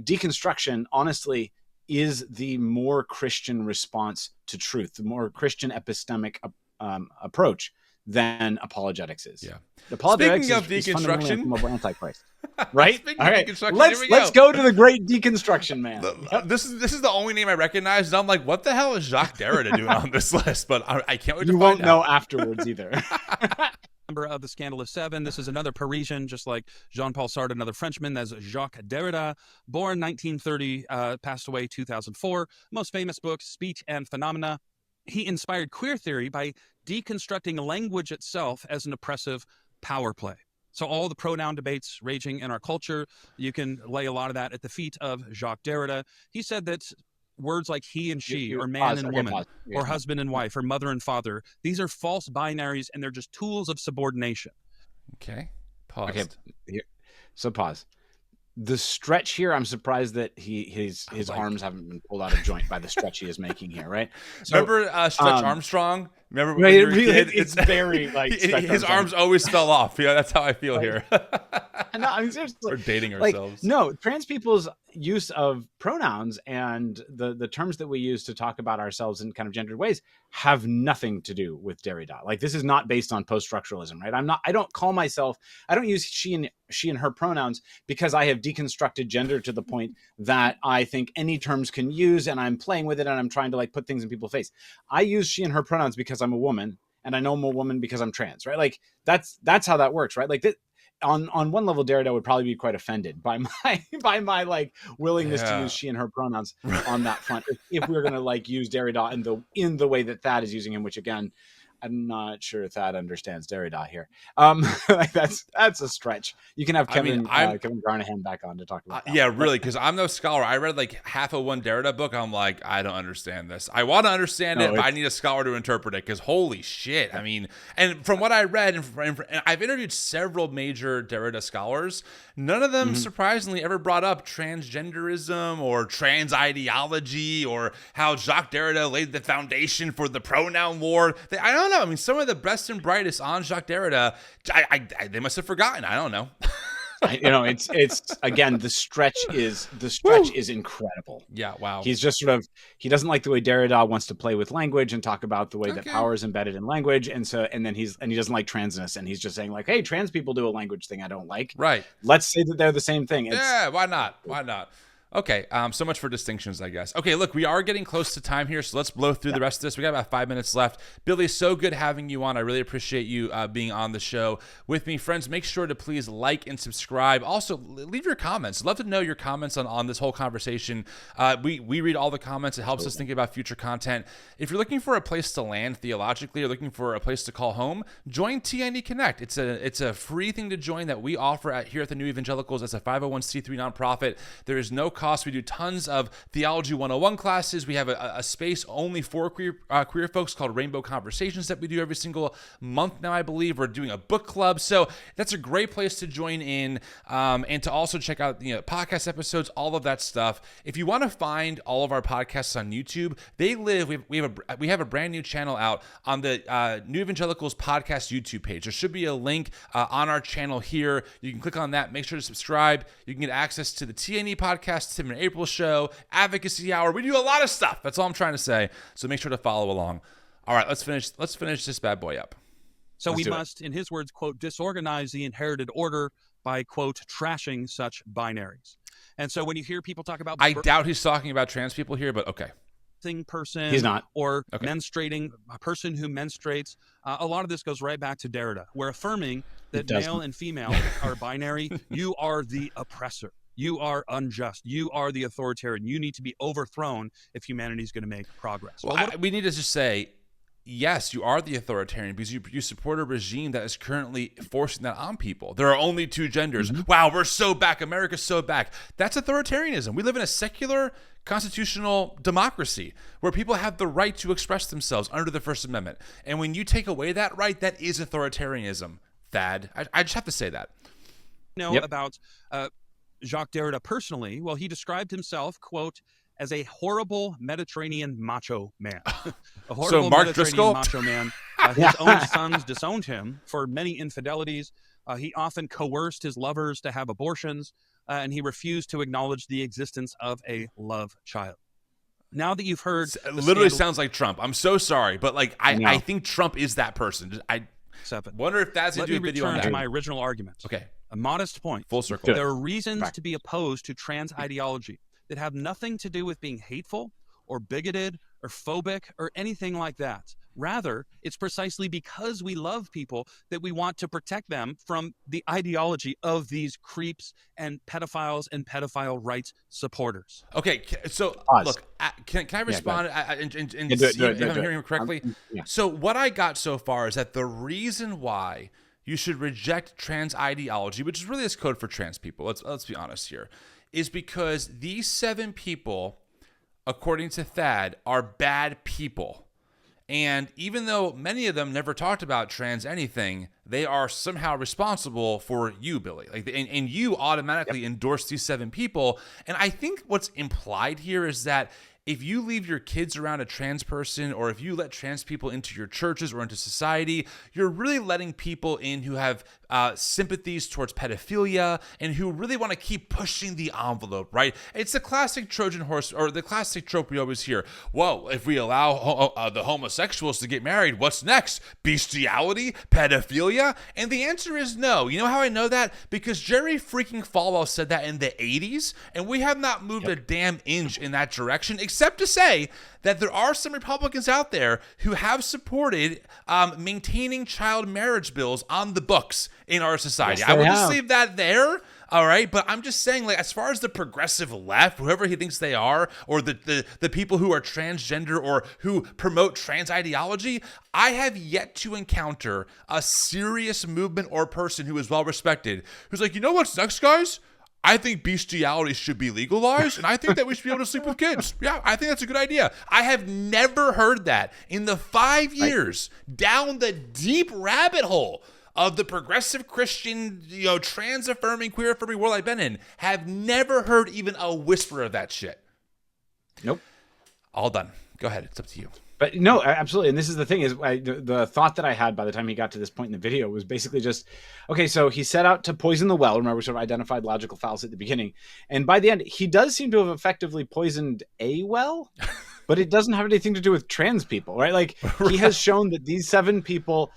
deconstruction, honestly, is the more Christian response to truth, the more Christian epistemic approach than apologetics is. Yeah. Apologetics Speaking of deconstruction, Antichrist, right? All right. Let's go to the great deconstruction man. This is the only name I recognize, and I'm like, what the hell is Jacques Derrida doing on this list? But I can't wait to find out. You won't know afterwards either. Member of the Scandalous Seven. This is another Parisian, just like Jean-Paul Sartre, another Frenchman. That's Jacques Derrida, born 1930, passed away 2004. Most famous book, Speech and Phenomena. He inspired queer theory by deconstructing language itself as an oppressive power play. So all the pronoun debates raging in our culture, you can lay a lot of that at the feet of Jacques Derrida. He said that words like he and she, or man and woman, or husband and wife, or mother and father, these are false binaries, and they're just tools of subordination. Okay. Pause. Okay. So pause. The stretch here, I'm surprised that his arms haven't been pulled out of joint by the stretch he is making here, right? So, remember Stretch Armstrong? Remember when you were a kid? It's very like his arms always fell off. Yeah, that's how I feel here. No, I mean, seriously, we're dating ourselves. No, trans people's use of pronouns and the terms that we use to talk about ourselves in kind of gendered ways have nothing to do with Derrida. Like, this is not based on post-structuralism, right? I don't use she and her pronouns because I have deconstructed gender to the point that I think any terms can use, and I'm playing with it, and I'm trying to like put things in people's face. I use she and her pronouns because I'm a woman, and I know I'm a woman because I'm trans, right? Like, that's how that works, right? Like that. On one level, Derrida would probably be quite offended by my like willingness to use she and her pronouns on that front. If we were going to like use Derrida in the way that Thad is using him, which again, I'm not sure Thad understands Derrida here. Like that's a stretch. You can have Kevin Garnahan back on to talk about that. Yeah, really, because I'm no scholar. I read like half of one Derrida book. I'm like, I don't understand this. I want to understand it, but I need a scholar to interpret it, because holy shit. I mean, and from what I read, and I've interviewed several major Derrida scholars, none of them surprisingly ever brought up transgenderism or trans ideology or how Jacques Derrida laid the foundation for the pronoun war. I don't know. I mean, some of the best and brightest on Jacques Derrida, they must have forgotten. I don't know. It's again, the stretch is incredible. Yeah, wow. He's just he doesn't like the way Derrida wants to play with language and talk about the way that power is embedded in language, and he doesn't like transness, and he's just saying like, hey, trans people do a language thing I don't like. Right. Let's say that they're the same thing. Yeah, why not? Okay, so much for distinctions, I guess. Okay, look, we are getting close to time here, so let's blow through the rest of this. We got about 5 minutes left. Billy, so good having you on. I really appreciate you being on the show with me. Friends, make sure to please like and subscribe. Also, leave your comments. Love to know your comments on this whole conversation. We read all the comments. It helps us think about future content. If you're looking for a place to land theologically or looking for a place to call home, join TNE Connect. It's a free thing to join that we offer here at the New Evangelicals as a 501c3 nonprofit. There is no cost. We do tons of Theology 101 classes. We have a space only for queer folks called Rainbow Conversations that we do every single month now, I believe. We're doing a book club. So that's a great place to join in and to also check out podcast episodes, all of that stuff. If you want to find all of our podcasts on YouTube, we have a brand new channel out on the New Evangelicals podcast YouTube page. There should be a link on our channel here. You can click on that. Make sure to subscribe. You can get access to the TNE podcast, Tim and April show, Advocacy Hour. We do a lot of stuff. That's all I'm trying to say. So make sure to follow along. All right, let's finish this bad boy up. So we must, in his words, quote, disorganize the inherited order by, quote, trashing such binaries. And so when you hear people talk about... I doubt he's talking about trans people here, but okay. Person, he's not, or menstruating, a person who menstruates. A lot of this goes right back to Derrida. We're affirming that male and female are binary. You are the oppressor. You are unjust. You are the authoritarian. You need to be overthrown if humanity is going to make progress. Well, we need to just say, yes, you are the authoritarian because you support a regime that is currently forcing that on people. There are only two genders. Mm-hmm. Wow, we're so back. America's so back. That's authoritarianism. We live in a secular constitutional democracy where people have the right to express themselves under the First Amendment. And when you take away that right, that is authoritarianism, Thad. I just have to say that. About Jacques Derrida personally, well, he described himself, quote, as a horrible Mediterranean macho man. A horrible Mediterranean macho man. His own sons disowned him for many infidelities. He often coerced his lovers to have abortions, and he refused to acknowledge the existence of a love child. Now that you've heard... It literally sounds like Trump. I'm so sorry, but I think Trump is that person. I wonder if that's going to do a video on that. Let me return to my original argument. Okay. A modest point. Full circle. There are reasons to be opposed to trans ideology that have nothing to do with being hateful or bigoted or phobic or anything like that. Rather, it's precisely because we love people that we want to protect them from the ideology of these creeps and pedophiles and pedophile rights supporters. Okay, so look, can I respond and see if I'm hearing him correctly? So what I got so far is that the reason why you should reject trans ideology, which is really this code for trans people, let's be honest here, is because these 7 people, according to Thad, are bad people. And even though many of them never talked about trans anything, they are somehow responsible for you, Billy. And you automatically endorse these 7 people. And I think what's implied here is that if you leave your kids around a trans person, or if you let trans people into your churches or into society, you're really letting people in who have sympathies towards pedophilia and who really want to keep pushing the envelope, right? It's the classic Trojan horse, or the classic trope we always hear. Well, if we allow the homosexuals to get married, what's next? Bestiality? Pedophilia? And the answer is no. You know how I know that? Because Jerry freaking Falwell said that in the 80s, and we have not moved a damn inch in that direction, except to say that there are some Republicans out there who have supported maintaining child marriage bills on the books in our society. I would just leave that there. All right, but I'm just saying, as far as the progressive left, whoever he thinks they are, or the people who are transgender or who promote trans ideology, I have yet to encounter a serious movement or person who is well respected who's like, you know what's next, guys? I think bestiality should be legalized, and I think that we should be able to sleep with kids. Yeah, I think that's a good idea. I have never heard that in the 5 years down the deep rabbit hole of the progressive Christian, trans-affirming, queer-affirming world I've been in. Have never heard even a whisper of that shit. Nope. All done. Go ahead. It's up to you. But no, absolutely. And this is the thing is the thought that I had by the time he got to this point in the video was basically just, okay, so he set out to poison the well. Remember, we sort of identified logical fallacy at the beginning. And by the end, he does seem to have effectively poisoned a well, but it doesn't have anything to do with trans people, right? He has shown that these 7 people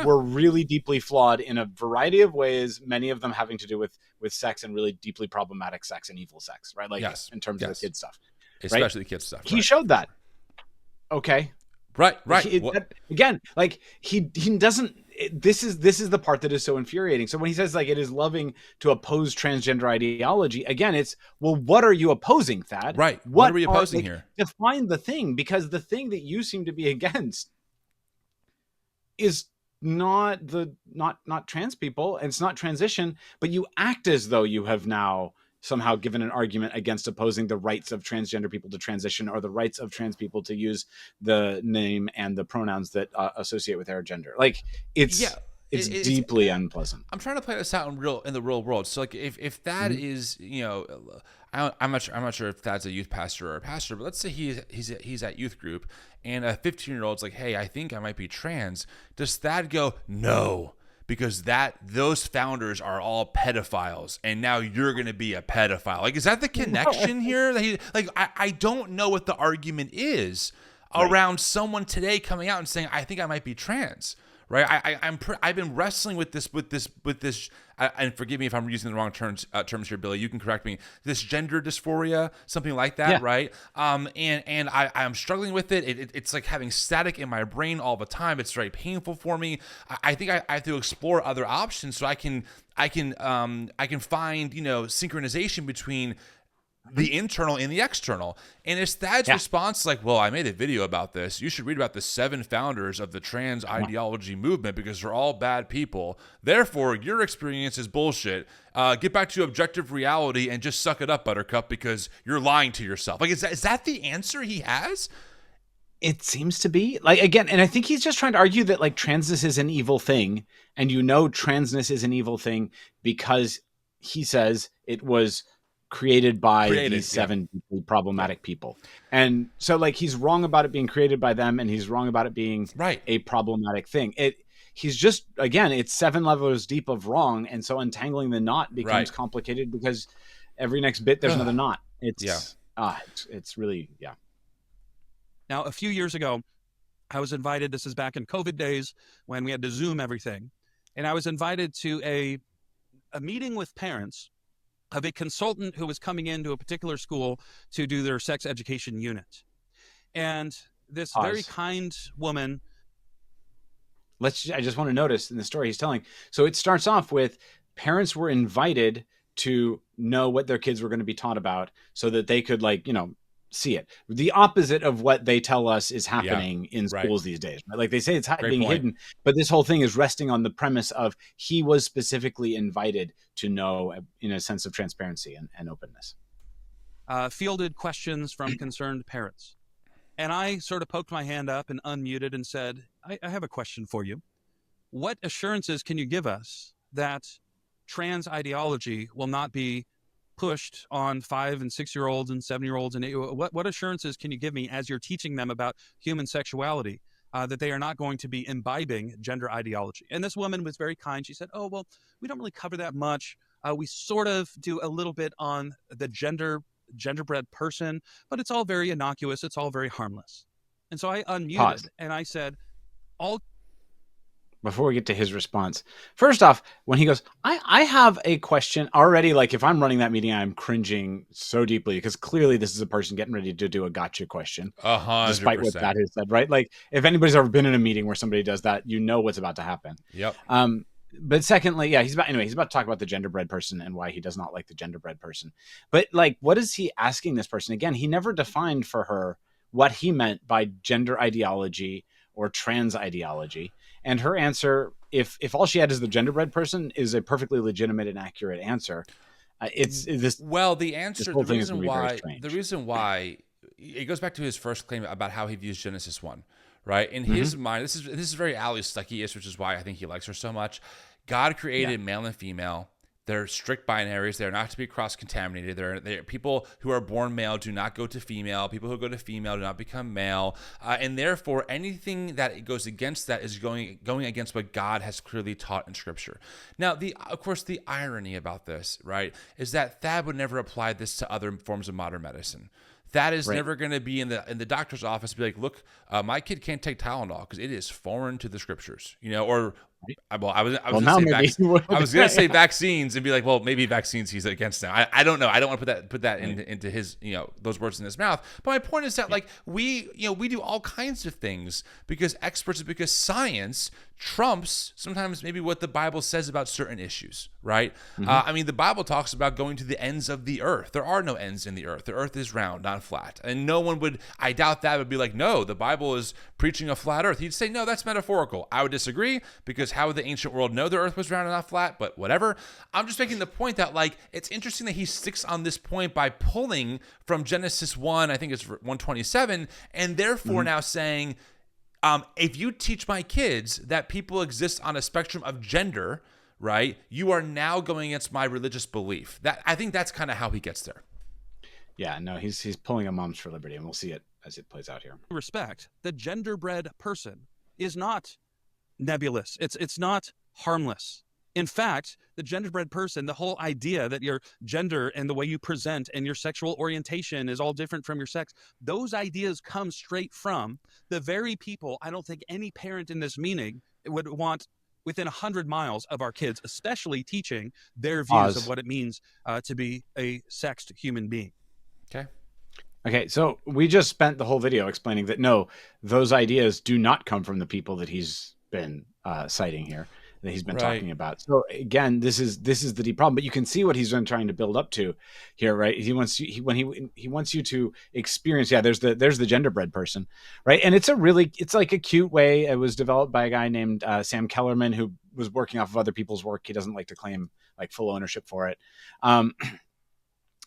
were really deeply flawed in a variety of ways, many of them having to do with sex and really deeply problematic sex and evil sex, right? Like in terms of the kid stuff. Especially the kid stuff. He showed that. Okay. Right. Again, like he doesn't. This is the part that is so infuriating. So when he says like it is loving to oppose transgender ideology, again, it's what are you opposing, Thad? Right. What are we opposing here? Define the thing, because the thing that you seem to be against is not trans people, and it's not transition, but you act as though you have now somehow given an argument against opposing the rights of transgender people to transition, or the rights of trans people to use the name and the pronouns that associate with their gender. Like it's deeply unpleasant. I'm trying to play this out in the real world. So like if that is, I'm not sure if Thad's a youth pastor or a pastor, but let's say he's at youth group and a 15-year-old's like, hey, I think I might be trans. Does Thad go, no, because those founders are all pedophiles, and now you're going to be a pedophile? Like, is that the connection here? I don't know what the argument is around someone today coming out and saying, I think I might be trans. Right, I've been wrestling with this, and forgive me if I'm using the wrong terms here, Billy. You can correct me. This gender dysphoria, something like that, right? And I'm struggling with it. It's like having static in my brain all the time. It's very painful for me. I think I have to explore other options so I can find synchronization between the internal and the external. And it's Thad's response like, well, I made a video about this. You should read about the 7 founders of the trans ideology movement because they're all bad people. Therefore, your experience is bullshit. Get back to objective reality and just suck it up, Buttercup, because you're lying to yourself. Like, is that the answer he has? It seems to be. Like, again, and I think he's just trying to argue that like transness is an evil thing, and transness is an evil thing because he says it was created by these 7 problematic people. And so like he's wrong about it being created by them, and he's wrong about it being a problematic thing. He's just, again, it's 7 levels deep of wrong, and so untangling the knot becomes complicated because every next bit there's another knot. It's really Now, a few years ago, I was invited, this is back in COVID days when we had to Zoom everything, and I was invited to a meeting with parents of a consultant who was coming into a particular school to do their sex education unit. And this very kind woman... I just want to notice in the story he's telling. So it starts off with parents were invited to know what their kids were going to be taught about so that they could see it. The opposite of what they tell us is happening in schools these days. Right? Like they say it's being hidden, but this whole thing is resting on the premise of he was specifically invited to know in a sense of transparency and openness. Fielded questions from concerned parents. And I sort of poked my hand up and unmuted and said, I have a question for you. What assurances can you give us that trans ideology will not be pushed on 5 and 6-year-olds and 7-year-olds, and what assurances can you give me as you're teaching them about human sexuality that they are not going to be imbibing gender ideology? And this woman was very kind. She said, oh, well, we don't really cover that much. We sort of do a little bit on the genderbread person, but it's all very innocuous. It's all very harmless. And so I unmuted and I said, before we get to his response, first off, when he goes, I have a question already. Like if I'm running that meeting, I'm cringing so deeply because clearly this is a person getting ready to do a gotcha question. 100%. Despite what that has said, right? Like if anybody's ever been in a meeting where somebody does that, you know what's about to happen. Yep. But secondly, he's about to talk about the genderbread person and why he does not like the genderbread person. But like, what is he asking this person? Again, he never defined for her what he meant by gender ideology or trans ideology. And her answer, if all she had is the genderbread person, is a perfectly legitimate and accurate answer. The reason why it goes back to his first claim about how he views Genesis 1, right? In his mind, this is very Ali Stucky-ish, which is why I think he likes her so much. God created male and female. They're strict binaries. They're not to be cross-contaminated. They're people who are born male do not go to female. People who go to female do not become male. And therefore, anything that goes against that is going against what God has clearly taught in Scripture. Now, of course, the irony about this, right, is that Thad would never apply this to other forms of modern medicine. That is Right. never going to be in the doctor's office. Be like, look, my kid can't take Tylenol because it is foreign to the scriptures, or. Well, I was Well, going now to say maybe. I was going to say vaccines and be like, well, maybe vaccines he's against now. I don't know. I don't want to put that into his, those words in his mouth. But my point is that like we do all kinds of things because science trumps sometimes maybe what the Bible says about certain issues, right? I mean, the Bible talks about going to the ends of the earth. There are no ends in the earth. The earth is round, not flat. And no one would, I doubt that would be like, no, the Bible is preaching a flat earth. He'd say, no, that's metaphorical. I would disagree because how would the ancient world know the earth was round and not flat? But whatever. I'm just making the point that like, it's interesting that he sticks on this point by pulling from Genesis 1, I think it's 127, and therefore now saying, if you teach my kids that people exist on a spectrum of gender, right, you are now going against my religious belief. That I think that's kind of how he gets there. Yeah, no, he's pulling a Moms for Liberty, and we'll see it as it plays out here. Respect, the genderbred person is not nebulous. It's not harmless. In fact, the genderbred person, the whole idea that your gender and the way you present and your sexual orientation is all different from your sex, those ideas come straight from the very people I don't think any parent in this meeting would want within 100 miles of our kids, especially teaching their views of what it means to be a sexed human being. Okay, so we just spent the whole video explaining that no, those ideas do not come from the people that he's been citing here, that he's been talking about. So again, this is the deep problem. But you can see what he's been trying to build up to here, right? He wants you he wants you to experience. Yeah, there's the genderbred person, right? And it's like a cute way. It was developed by a guy named Sam Kellerman, who was working off of other people's work. He doesn't like to claim like full ownership for it.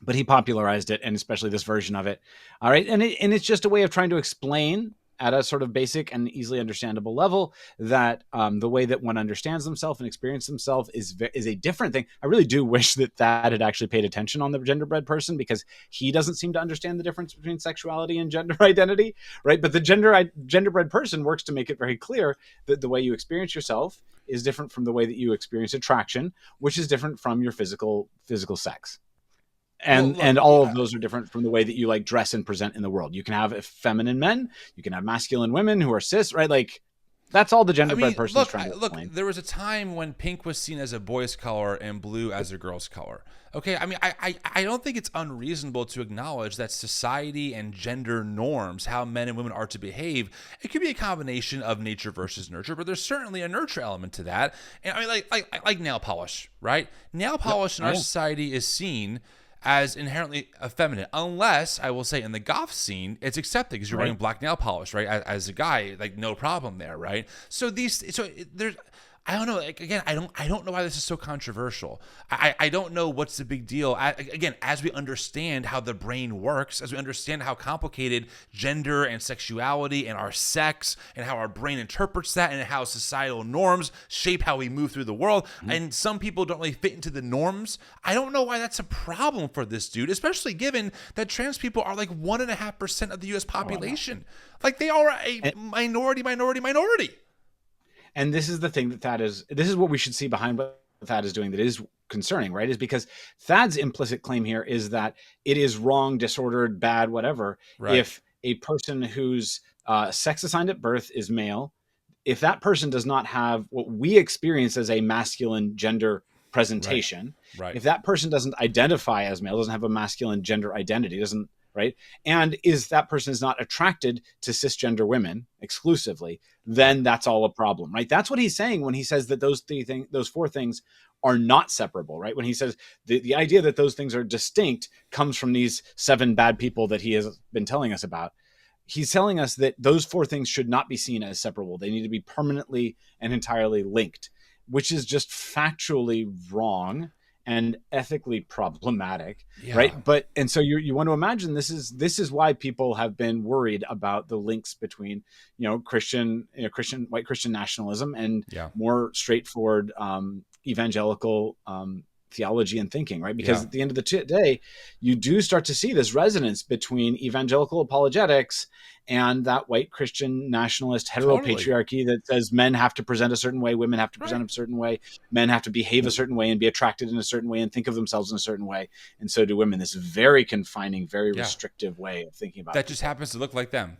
But he popularized it, and especially this version of it. All right. And it's just a way of trying to explain at a sort of basic and easily understandable level that the way that one understands themselves and experiences themselves is a different thing. I really do wish that had actually paid attention on the genderbred person, because he doesn't seem to understand the difference between sexuality and gender identity, right? But the genderbred person works to make it very clear that the way you experience yourself is different from the way that you experience attraction, which is different from your physical sex. And all of those are different from the way that you like dress and present in the world. You can have feminine men, you can have masculine women who are cis, right? Like that's all the genderbred person is trying to explain. Look, there was a time when pink was seen as a boy's color and blue as a girl's color. Okay, I mean, I don't think it's unreasonable to acknowledge that society and gender norms, how men and women are to behave, it could be a combination of nature versus nurture, but there's certainly a nurture element to that. And I mean, like nail polish, right? Nail polish in our society is seen as inherently effeminate, unless I will say in the goth scene it's accepted because you're wearing black nail polish, right? As a guy, like no problem there, right? So there's, I don't know. Like, again, I don't know why this is so controversial. I don't know what's the big deal. Again, as we understand how the brain works, as we understand how complicated gender and sexuality and our sex and how our brain interprets that and how societal norms shape how we move through the world, and some people don't really fit into the norms. I don't know why that's a problem for this dude, especially given that trans people are like 1.5% of the U.S. population. Like they are a minority. And this is the thing that this is what we should see behind what Thad is doing that is concerning, right? Is because Thad's implicit claim here is that it is wrong, disordered, bad, whatever, if a person whose sex assigned at birth is male, if that person does not have what we experience as a masculine gender presentation, if that person doesn't identify as male, doesn't have a masculine gender identity, right? And that person is not attracted to cisgender women exclusively, then that's all a problem, right? That's what he's saying when he says that those four things are not separable, right? When he says the idea that those things are distinct comes from these 7 bad people that he has been telling us about. He's telling us that those 4 things should not be seen as separable. They need to be permanently and entirely linked, which is just factually wrong and ethically problematic, right? And so you want to imagine this is why people have been worried about the links between white Christian nationalism and more straightforward evangelical theology and thinking, right? Because at the end of the day, you do start to see this resonance between evangelical apologetics and that white Christian nationalist heteropatriarchy that says men have to present a certain way, women have to present a certain way, men have to behave a certain way and be attracted in a certain way and think of themselves in a certain way, and so do women. This very confining, very restrictive way of thinking about that just happens to look like them.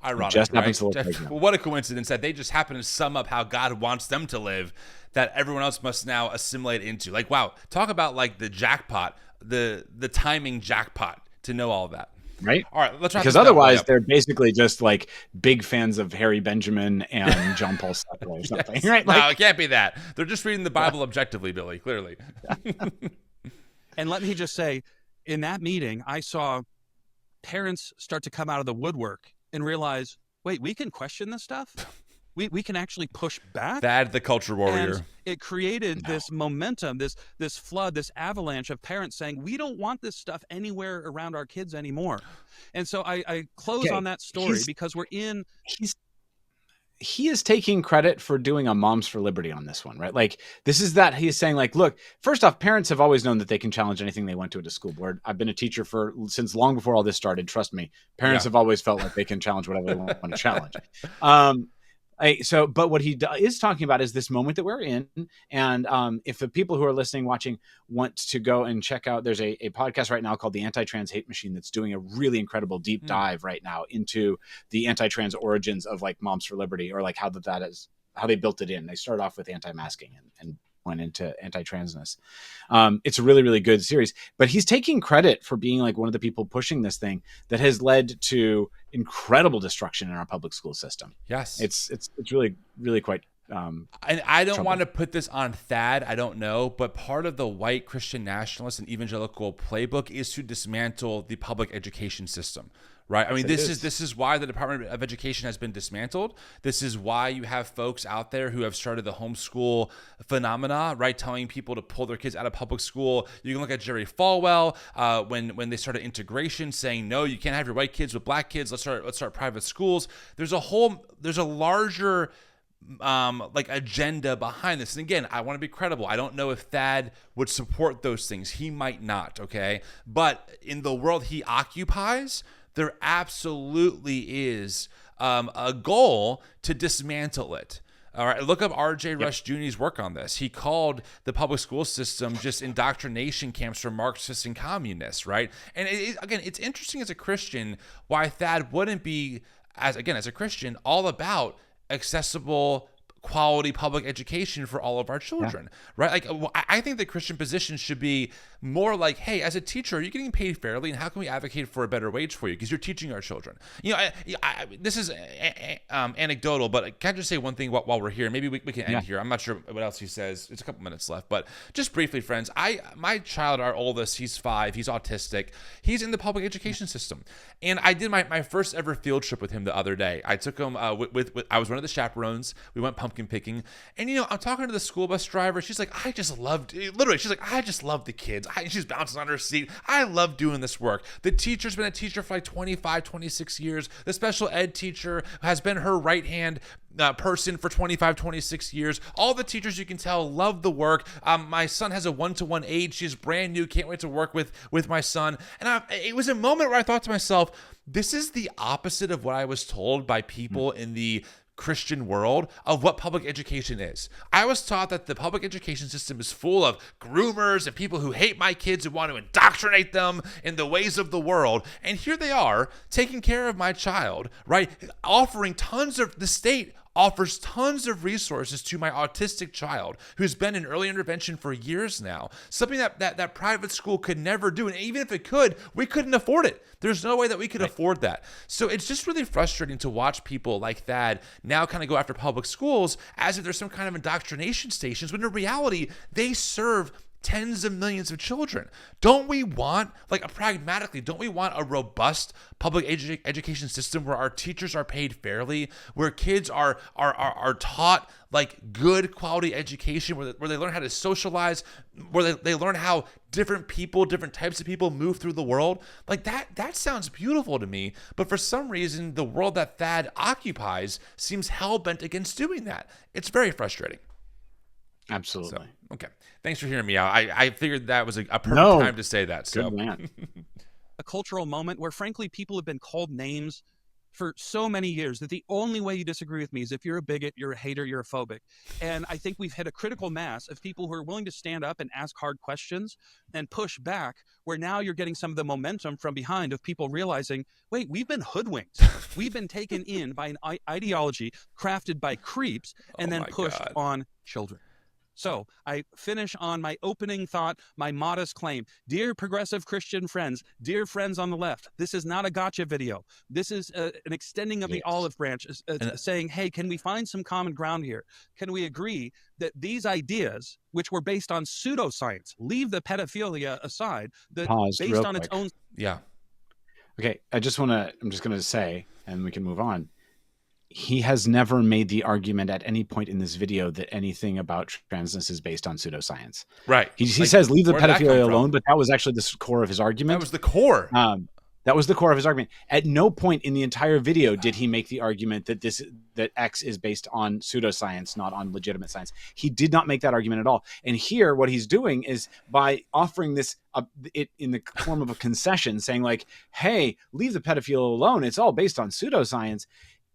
Ironic, just right? happens to look like them. What a coincidence that they just happen to sum up how God wants them to live, that everyone else must now assimilate into. Like, wow, talk about like the jackpot, the timing jackpot to know all of that. Right. All right. Let's because otherwise they're basically just like big fans of Harry Benjamin and John Paul Sartre or something. Yes. Right. No, it can't be that. They're just reading the Bible objectively, Billy, clearly. And let me just say, in that meeting, I saw parents start to come out of the woodwork and realize, wait, we can question this stuff? We can actually push back? Thad, the culture warrior. And it created this momentum, this flood, this avalanche of parents saying, we don't want this stuff anywhere around our kids anymore. And so I close on that story because we're in... He is taking credit for doing a Moms for Liberty on this one, right? Like, this is that he is saying, like, look, first off, parents have always known that they can challenge anything they went to at a school board. I've been a teacher since long before all this started. Trust me, parents have always felt like they can challenge whatever they want to challenge. But what he is talking about is this moment that we're in. And if the people who are listening, watching, want to go and check out, there's a podcast right now called the Anti-Trans Hate Machine that's doing a really incredible deep dive right now into the anti-trans origins of like Moms for Liberty, or like how they built it in. They started off with anti-masking and went into anti-transness. It's a really, really good series, but he's taking credit for being like one of the people pushing this thing that has led to incredible destruction in our public school system. Yes. It's really, really quite and I don't want to put this on Thad, I don't know, but part of the white Christian nationalist and evangelical playbook is to dismantle the public education system. Right. I mean, this is why the Department of Education has been dismantled. This is why you have folks out there who have started the homeschool phenomena, right? Telling people to pull their kids out of public school. You can look at Jerry Falwell when they started integration, saying, no, you can't have your white kids with black kids. Let's start private schools. There's a larger agenda behind this. And again, I want to be credible. I don't know if Thad would support those things. He might not. Okay. But in the world he occupies, there absolutely is a goal to dismantle it. All right, look up R.J. Rush Jr.'s work on this. He called the public school system just indoctrination camps for Marxists and communists, right? And it's interesting as a Christian why Thad wouldn't be, as a Christian, all about accessible, quality public education for all of our children, right? Like, I think the Christian position should be more like, hey, as a teacher, are you getting paid fairly, and how can we advocate for a better wage for you because you're teaching our children? You know, this is anecdotal, but can I just say one thing while we're here? Maybe we can end here. I'm not sure what else he says. It's a couple minutes left, but just briefly, friends, my child, our oldest, he's 5, he's autistic, he's in the public education system, and I did my first ever field trip with him the other day. I took him I was one of the chaperones. We went pumpkin picking, and I'm talking to the school bus driver. She's like, I just love the kids. She's bouncing on her seat. I love doing this work. The teacher's been a teacher for like 25, 26 years. The special ed teacher has been her right-hand person for 25, 26 years. All the teachers, you can tell, love the work. My son has a 1-to-1 aide. She's brand new. Can't wait to work with my son. And it was a moment where I thought to myself, this is the opposite of what I was told by people in the Christian world of what public education is. I was taught that the public education system is full of groomers and people who hate my kids and want to indoctrinate them in the ways of the world. And here they are taking care of my child, right? The state offers tons of resources to my autistic child who's been in early intervention for years now, something that private school could never do. And even if it could, we couldn't afford it. There's no way that we could afford that. So it's just really frustrating to watch people like that now kind of go after public schools as if there's some kind of indoctrination stations, when in reality, they serve tens of millions of children. Don't we want, pragmatically, don't we want a robust public education system where our teachers are paid fairly, where kids are taught good quality education, where they learn how to socialize, where they learn how different types of people move through the world? That sounds beautiful to me, but for some reason, the world that Thad occupies seems hell-bent against doing that. It's very frustrating. Absolutely. So, okay. Thanks for hearing me out. I figured that was a perfect No. time to say that. So. Good man. A cultural moment where, frankly, people have been called names for so many years that the only way you disagree with me is if you're a bigot, you're a hater, you're a phobic. And I think we've hit a critical mass of people who are willing to stand up and ask hard questions and push back, where now you're getting some of the momentum from behind of people realizing, wait, we've been hoodwinked. We've been taken in by an ideology crafted by creeps and then pushed on children. So I finish on my opening thought, my modest claim. Dear progressive Christian friends, dear friends on the left, this is not a gotcha video. This is an extending of the olive branch, saying, hey, can we find some common ground here? Can we agree that these ideas, which were based on pseudoscience, leave the pedophilia aside, that based on its own... Yeah. Okay, I'm just going to say, and we can move on. He has never made the argument at any point in this video that anything about transness is based on pseudoscience. Right. He says, leave the pedophilia alone, but that was actually the core of his argument. That was the core. That was the core of his argument. At no point in the entire video did he make the argument that X is based on pseudoscience, not on legitimate science. He did not make that argument at all. And here, what he's doing is by offering this it in the form of a concession, saying like, hey, leave the pedophilia alone. It's all based on pseudoscience.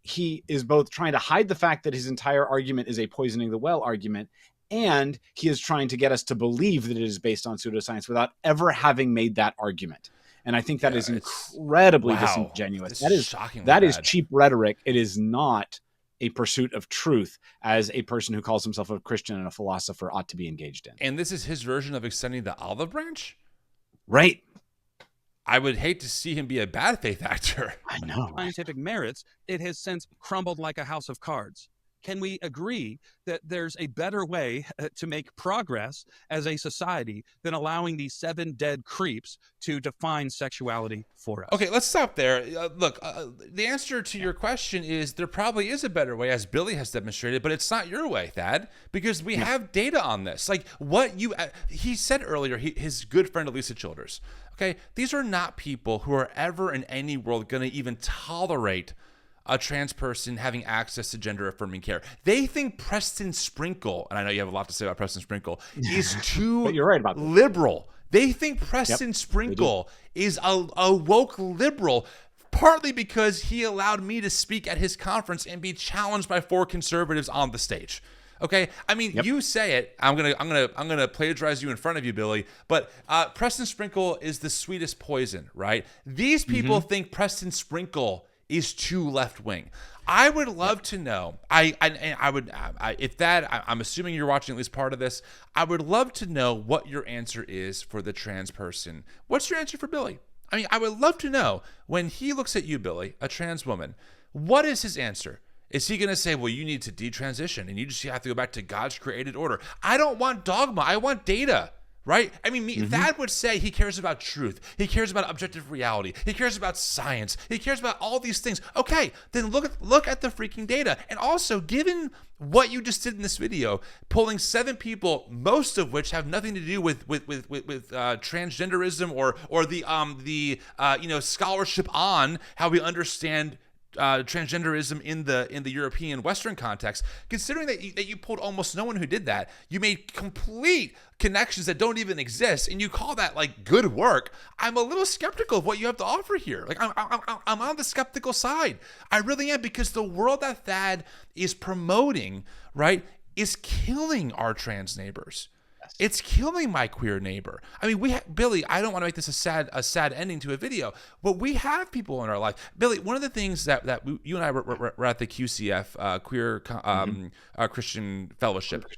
He is both trying to hide the fact that his entire argument is a poisoning the well argument, and he is trying to get us to believe that it is based on pseudoscience without ever having made that argument. And I think that is incredibly disingenuous. That is shocking. That is cheap rhetoric. It is not a pursuit of truth as a person who calls himself a Christian and a philosopher ought to be engaged in. And this is his version of extending the olive branch? Right. I would hate to see him be a bad faith actor. I know. Scientific merits, it has since crumbled like a house of cards. Can we agree that there's a better way to make progress as a society than allowing these 7 dead creeps to define sexuality for us? Okay, let's stop there. Look, the answer to your question is there probably is a better way, as Billy has demonstrated, but it's not your way, Thad, because we have data on this. Like what he said earlier, his good friend Elisa Childers. Okay, these are not people who are ever in any world going to even tolerate a trans person having access to gender affirming care. They think Preston Sprinkle, and I know you have a lot to say about Preston Sprinkle, is too but you're right about liberal. They think Preston Sprinkle is a woke liberal, partly because he allowed me to speak at his conference and be challenged by 4 conservatives on the stage. Okay, I mean, you say it. I'm gonna plagiarize you in front of you, Billy. But Preston Sprinkle is the sweetest poison, right? These people think Preston Sprinkle is too left wing. I would love to know. I'm assuming you're watching at least part of this. I would love to know what your answer is for the trans person. What's your answer for Billy? I mean, I would love to know when he looks at you, Billy, a trans woman. What is his answer? Is he going to say, well, you need to detransition and you just have to go back to God's created order? I don't want dogma. I want data, right? I mean, Thad would say he cares about truth. He cares about objective reality. He cares about science. He cares about all these things. Okay, then look at the freaking data. And also, given what you just did in this video, pulling 7 people, most of which have nothing to do with transgenderism or the scholarship on how we understand transgenderism in the European Western context, considering that you pulled almost no one who did that, you made complete connections that don't even exist, and you call that like good work. I'm a little skeptical of what you have to offer here. Like I'm on the skeptical side. I really am, because the world that Thad is promoting, right, is killing our trans neighbors. It's killing my queer neighbor. I mean, Billy, I don't want to make this a sad ending to a video, but we have people in our life. Billy, one of the things that you and I were at the QCF, Queer Christian Fellowship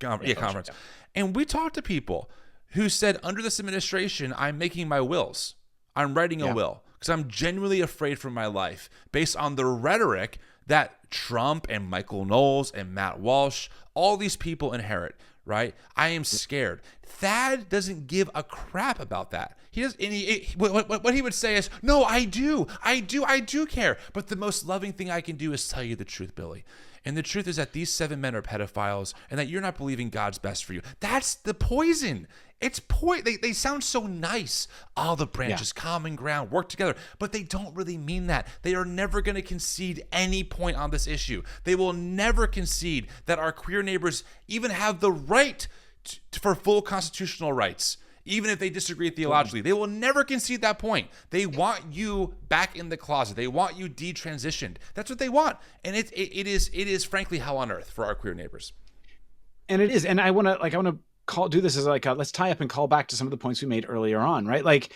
conference. And we talked to people who said, under this administration, I'm making my wills. I'm writing a will because I'm genuinely afraid for my life based on the rhetoric that Trump and Michael Knowles and Matt Walsh, all these people inherit. Right? I am scared. Thad doesn't give a crap about that. He does. What he would say is, no, I do care. But the most loving thing I can do is tell you the truth, Billy. And the truth is that these 7 men are pedophiles and that you're not believing God's best for you. That's the poison. It's they sound so nice. All the branches, common ground, work together, but they don't really mean that. They are never going to concede any point on this issue. They will never concede that our queer neighbors even have the right for full constitutional rights, even if they disagree theologically. They will never concede that point. They want you back in the closet. They want you detransitioned. That's what they want, and it is frankly hell on earth for our queer neighbors. And it is, and I want to do this as let's tie up and call back to some of the points we made earlier on, right? Like,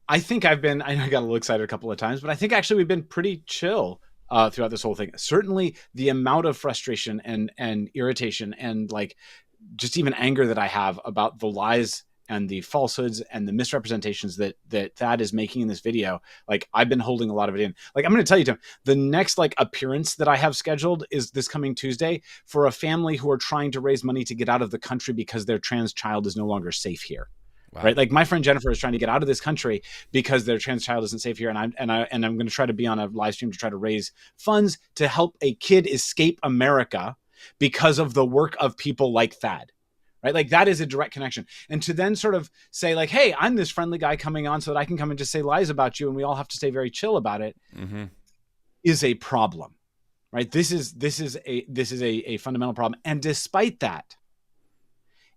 I think I got a little excited a couple of times, but I think actually we've been pretty chill throughout this whole thing. Certainly the amount of frustration and irritation and like just even anger that I have about the lies and the falsehoods and the misrepresentations that Thad is making in this video, like I've been holding a lot of it in. Like, I'm going to tell you, Tim, the next like appearance that I have scheduled is this coming Tuesday for a family who are trying to raise money to get out of the country because their trans child is no longer safe here. Wow. Right. Like my friend Jennifer is trying to get out of this country because their trans child isn't safe here. And I'm going to try to be on a live stream to try to raise funds to help a kid escape America because of the work of people like Thad. Right? Like that is a direct connection. And to then sort of say like, hey, I'm this friendly guy coming on so that I can come and just say lies about you and we all have to stay very chill about it, is a problem. Right? This is a fundamental problem. And despite that,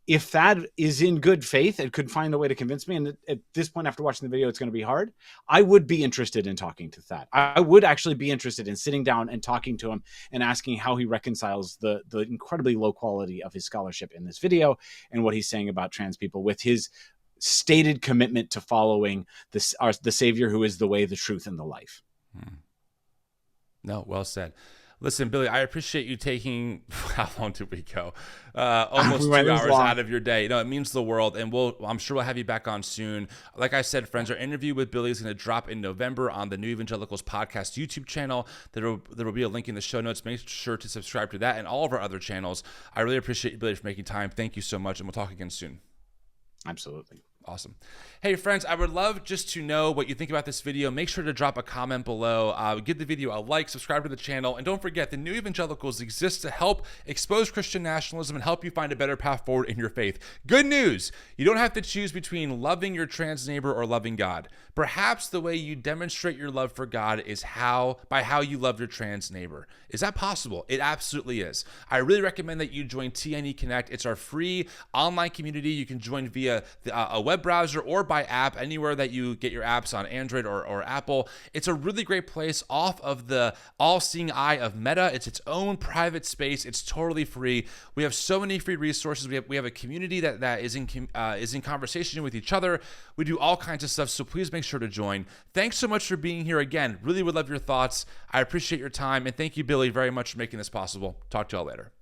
if Thad is in good faith and could find a way to convince me, and at this point after watching the video, it's going to be hard, I would be interested in talking to Thad. I would actually be interested in sitting down and talking to him and asking how he reconciles the incredibly low quality of his scholarship in this video and what he's saying about trans people with his stated commitment to following the Savior who is the way, the truth, and the life. No, well said. Listen, Billy, I appreciate you taking, how long did we go? Almost 2 hours out of your day. No, it means the world, and I'm sure we'll have you back on soon. Like I said, friends, our interview with Billy is going to drop in November on the New Evangelicals podcast YouTube channel. There will be a link in the show notes. Make sure to subscribe to that and all of our other channels. I really appreciate you, Billy, for making time. Thank you so much, and we'll talk again soon. Absolutely. Awesome. Hey, friends, I would love just to know what you think about this video. Make sure to drop a comment below. Give the video a like, subscribe to the channel, and don't forget, the New Evangelicals exists to help expose Christian nationalism and help you find a better path forward in your faith. Good news! You don't have to choose between loving your trans neighbor or loving God. Perhaps the way you demonstrate your love for God is by how you love your trans neighbor. Is that possible? It absolutely is. I really recommend that you join TNE Connect. It's our free online community. You can join via a web browser or by app, anywhere that you get your apps on Android or Apple. It's a really great place off of the all-seeing eye of Meta. It's its own private space. It's totally free. We have so many free resources. We have a community that is in conversation with each other. We do all kinds of stuff, so please make sure to join. Thanks so much for being here again. Really would love your thoughts. I appreciate your time, and thank you, Billy, very much for making this possible. Talk to y'all later.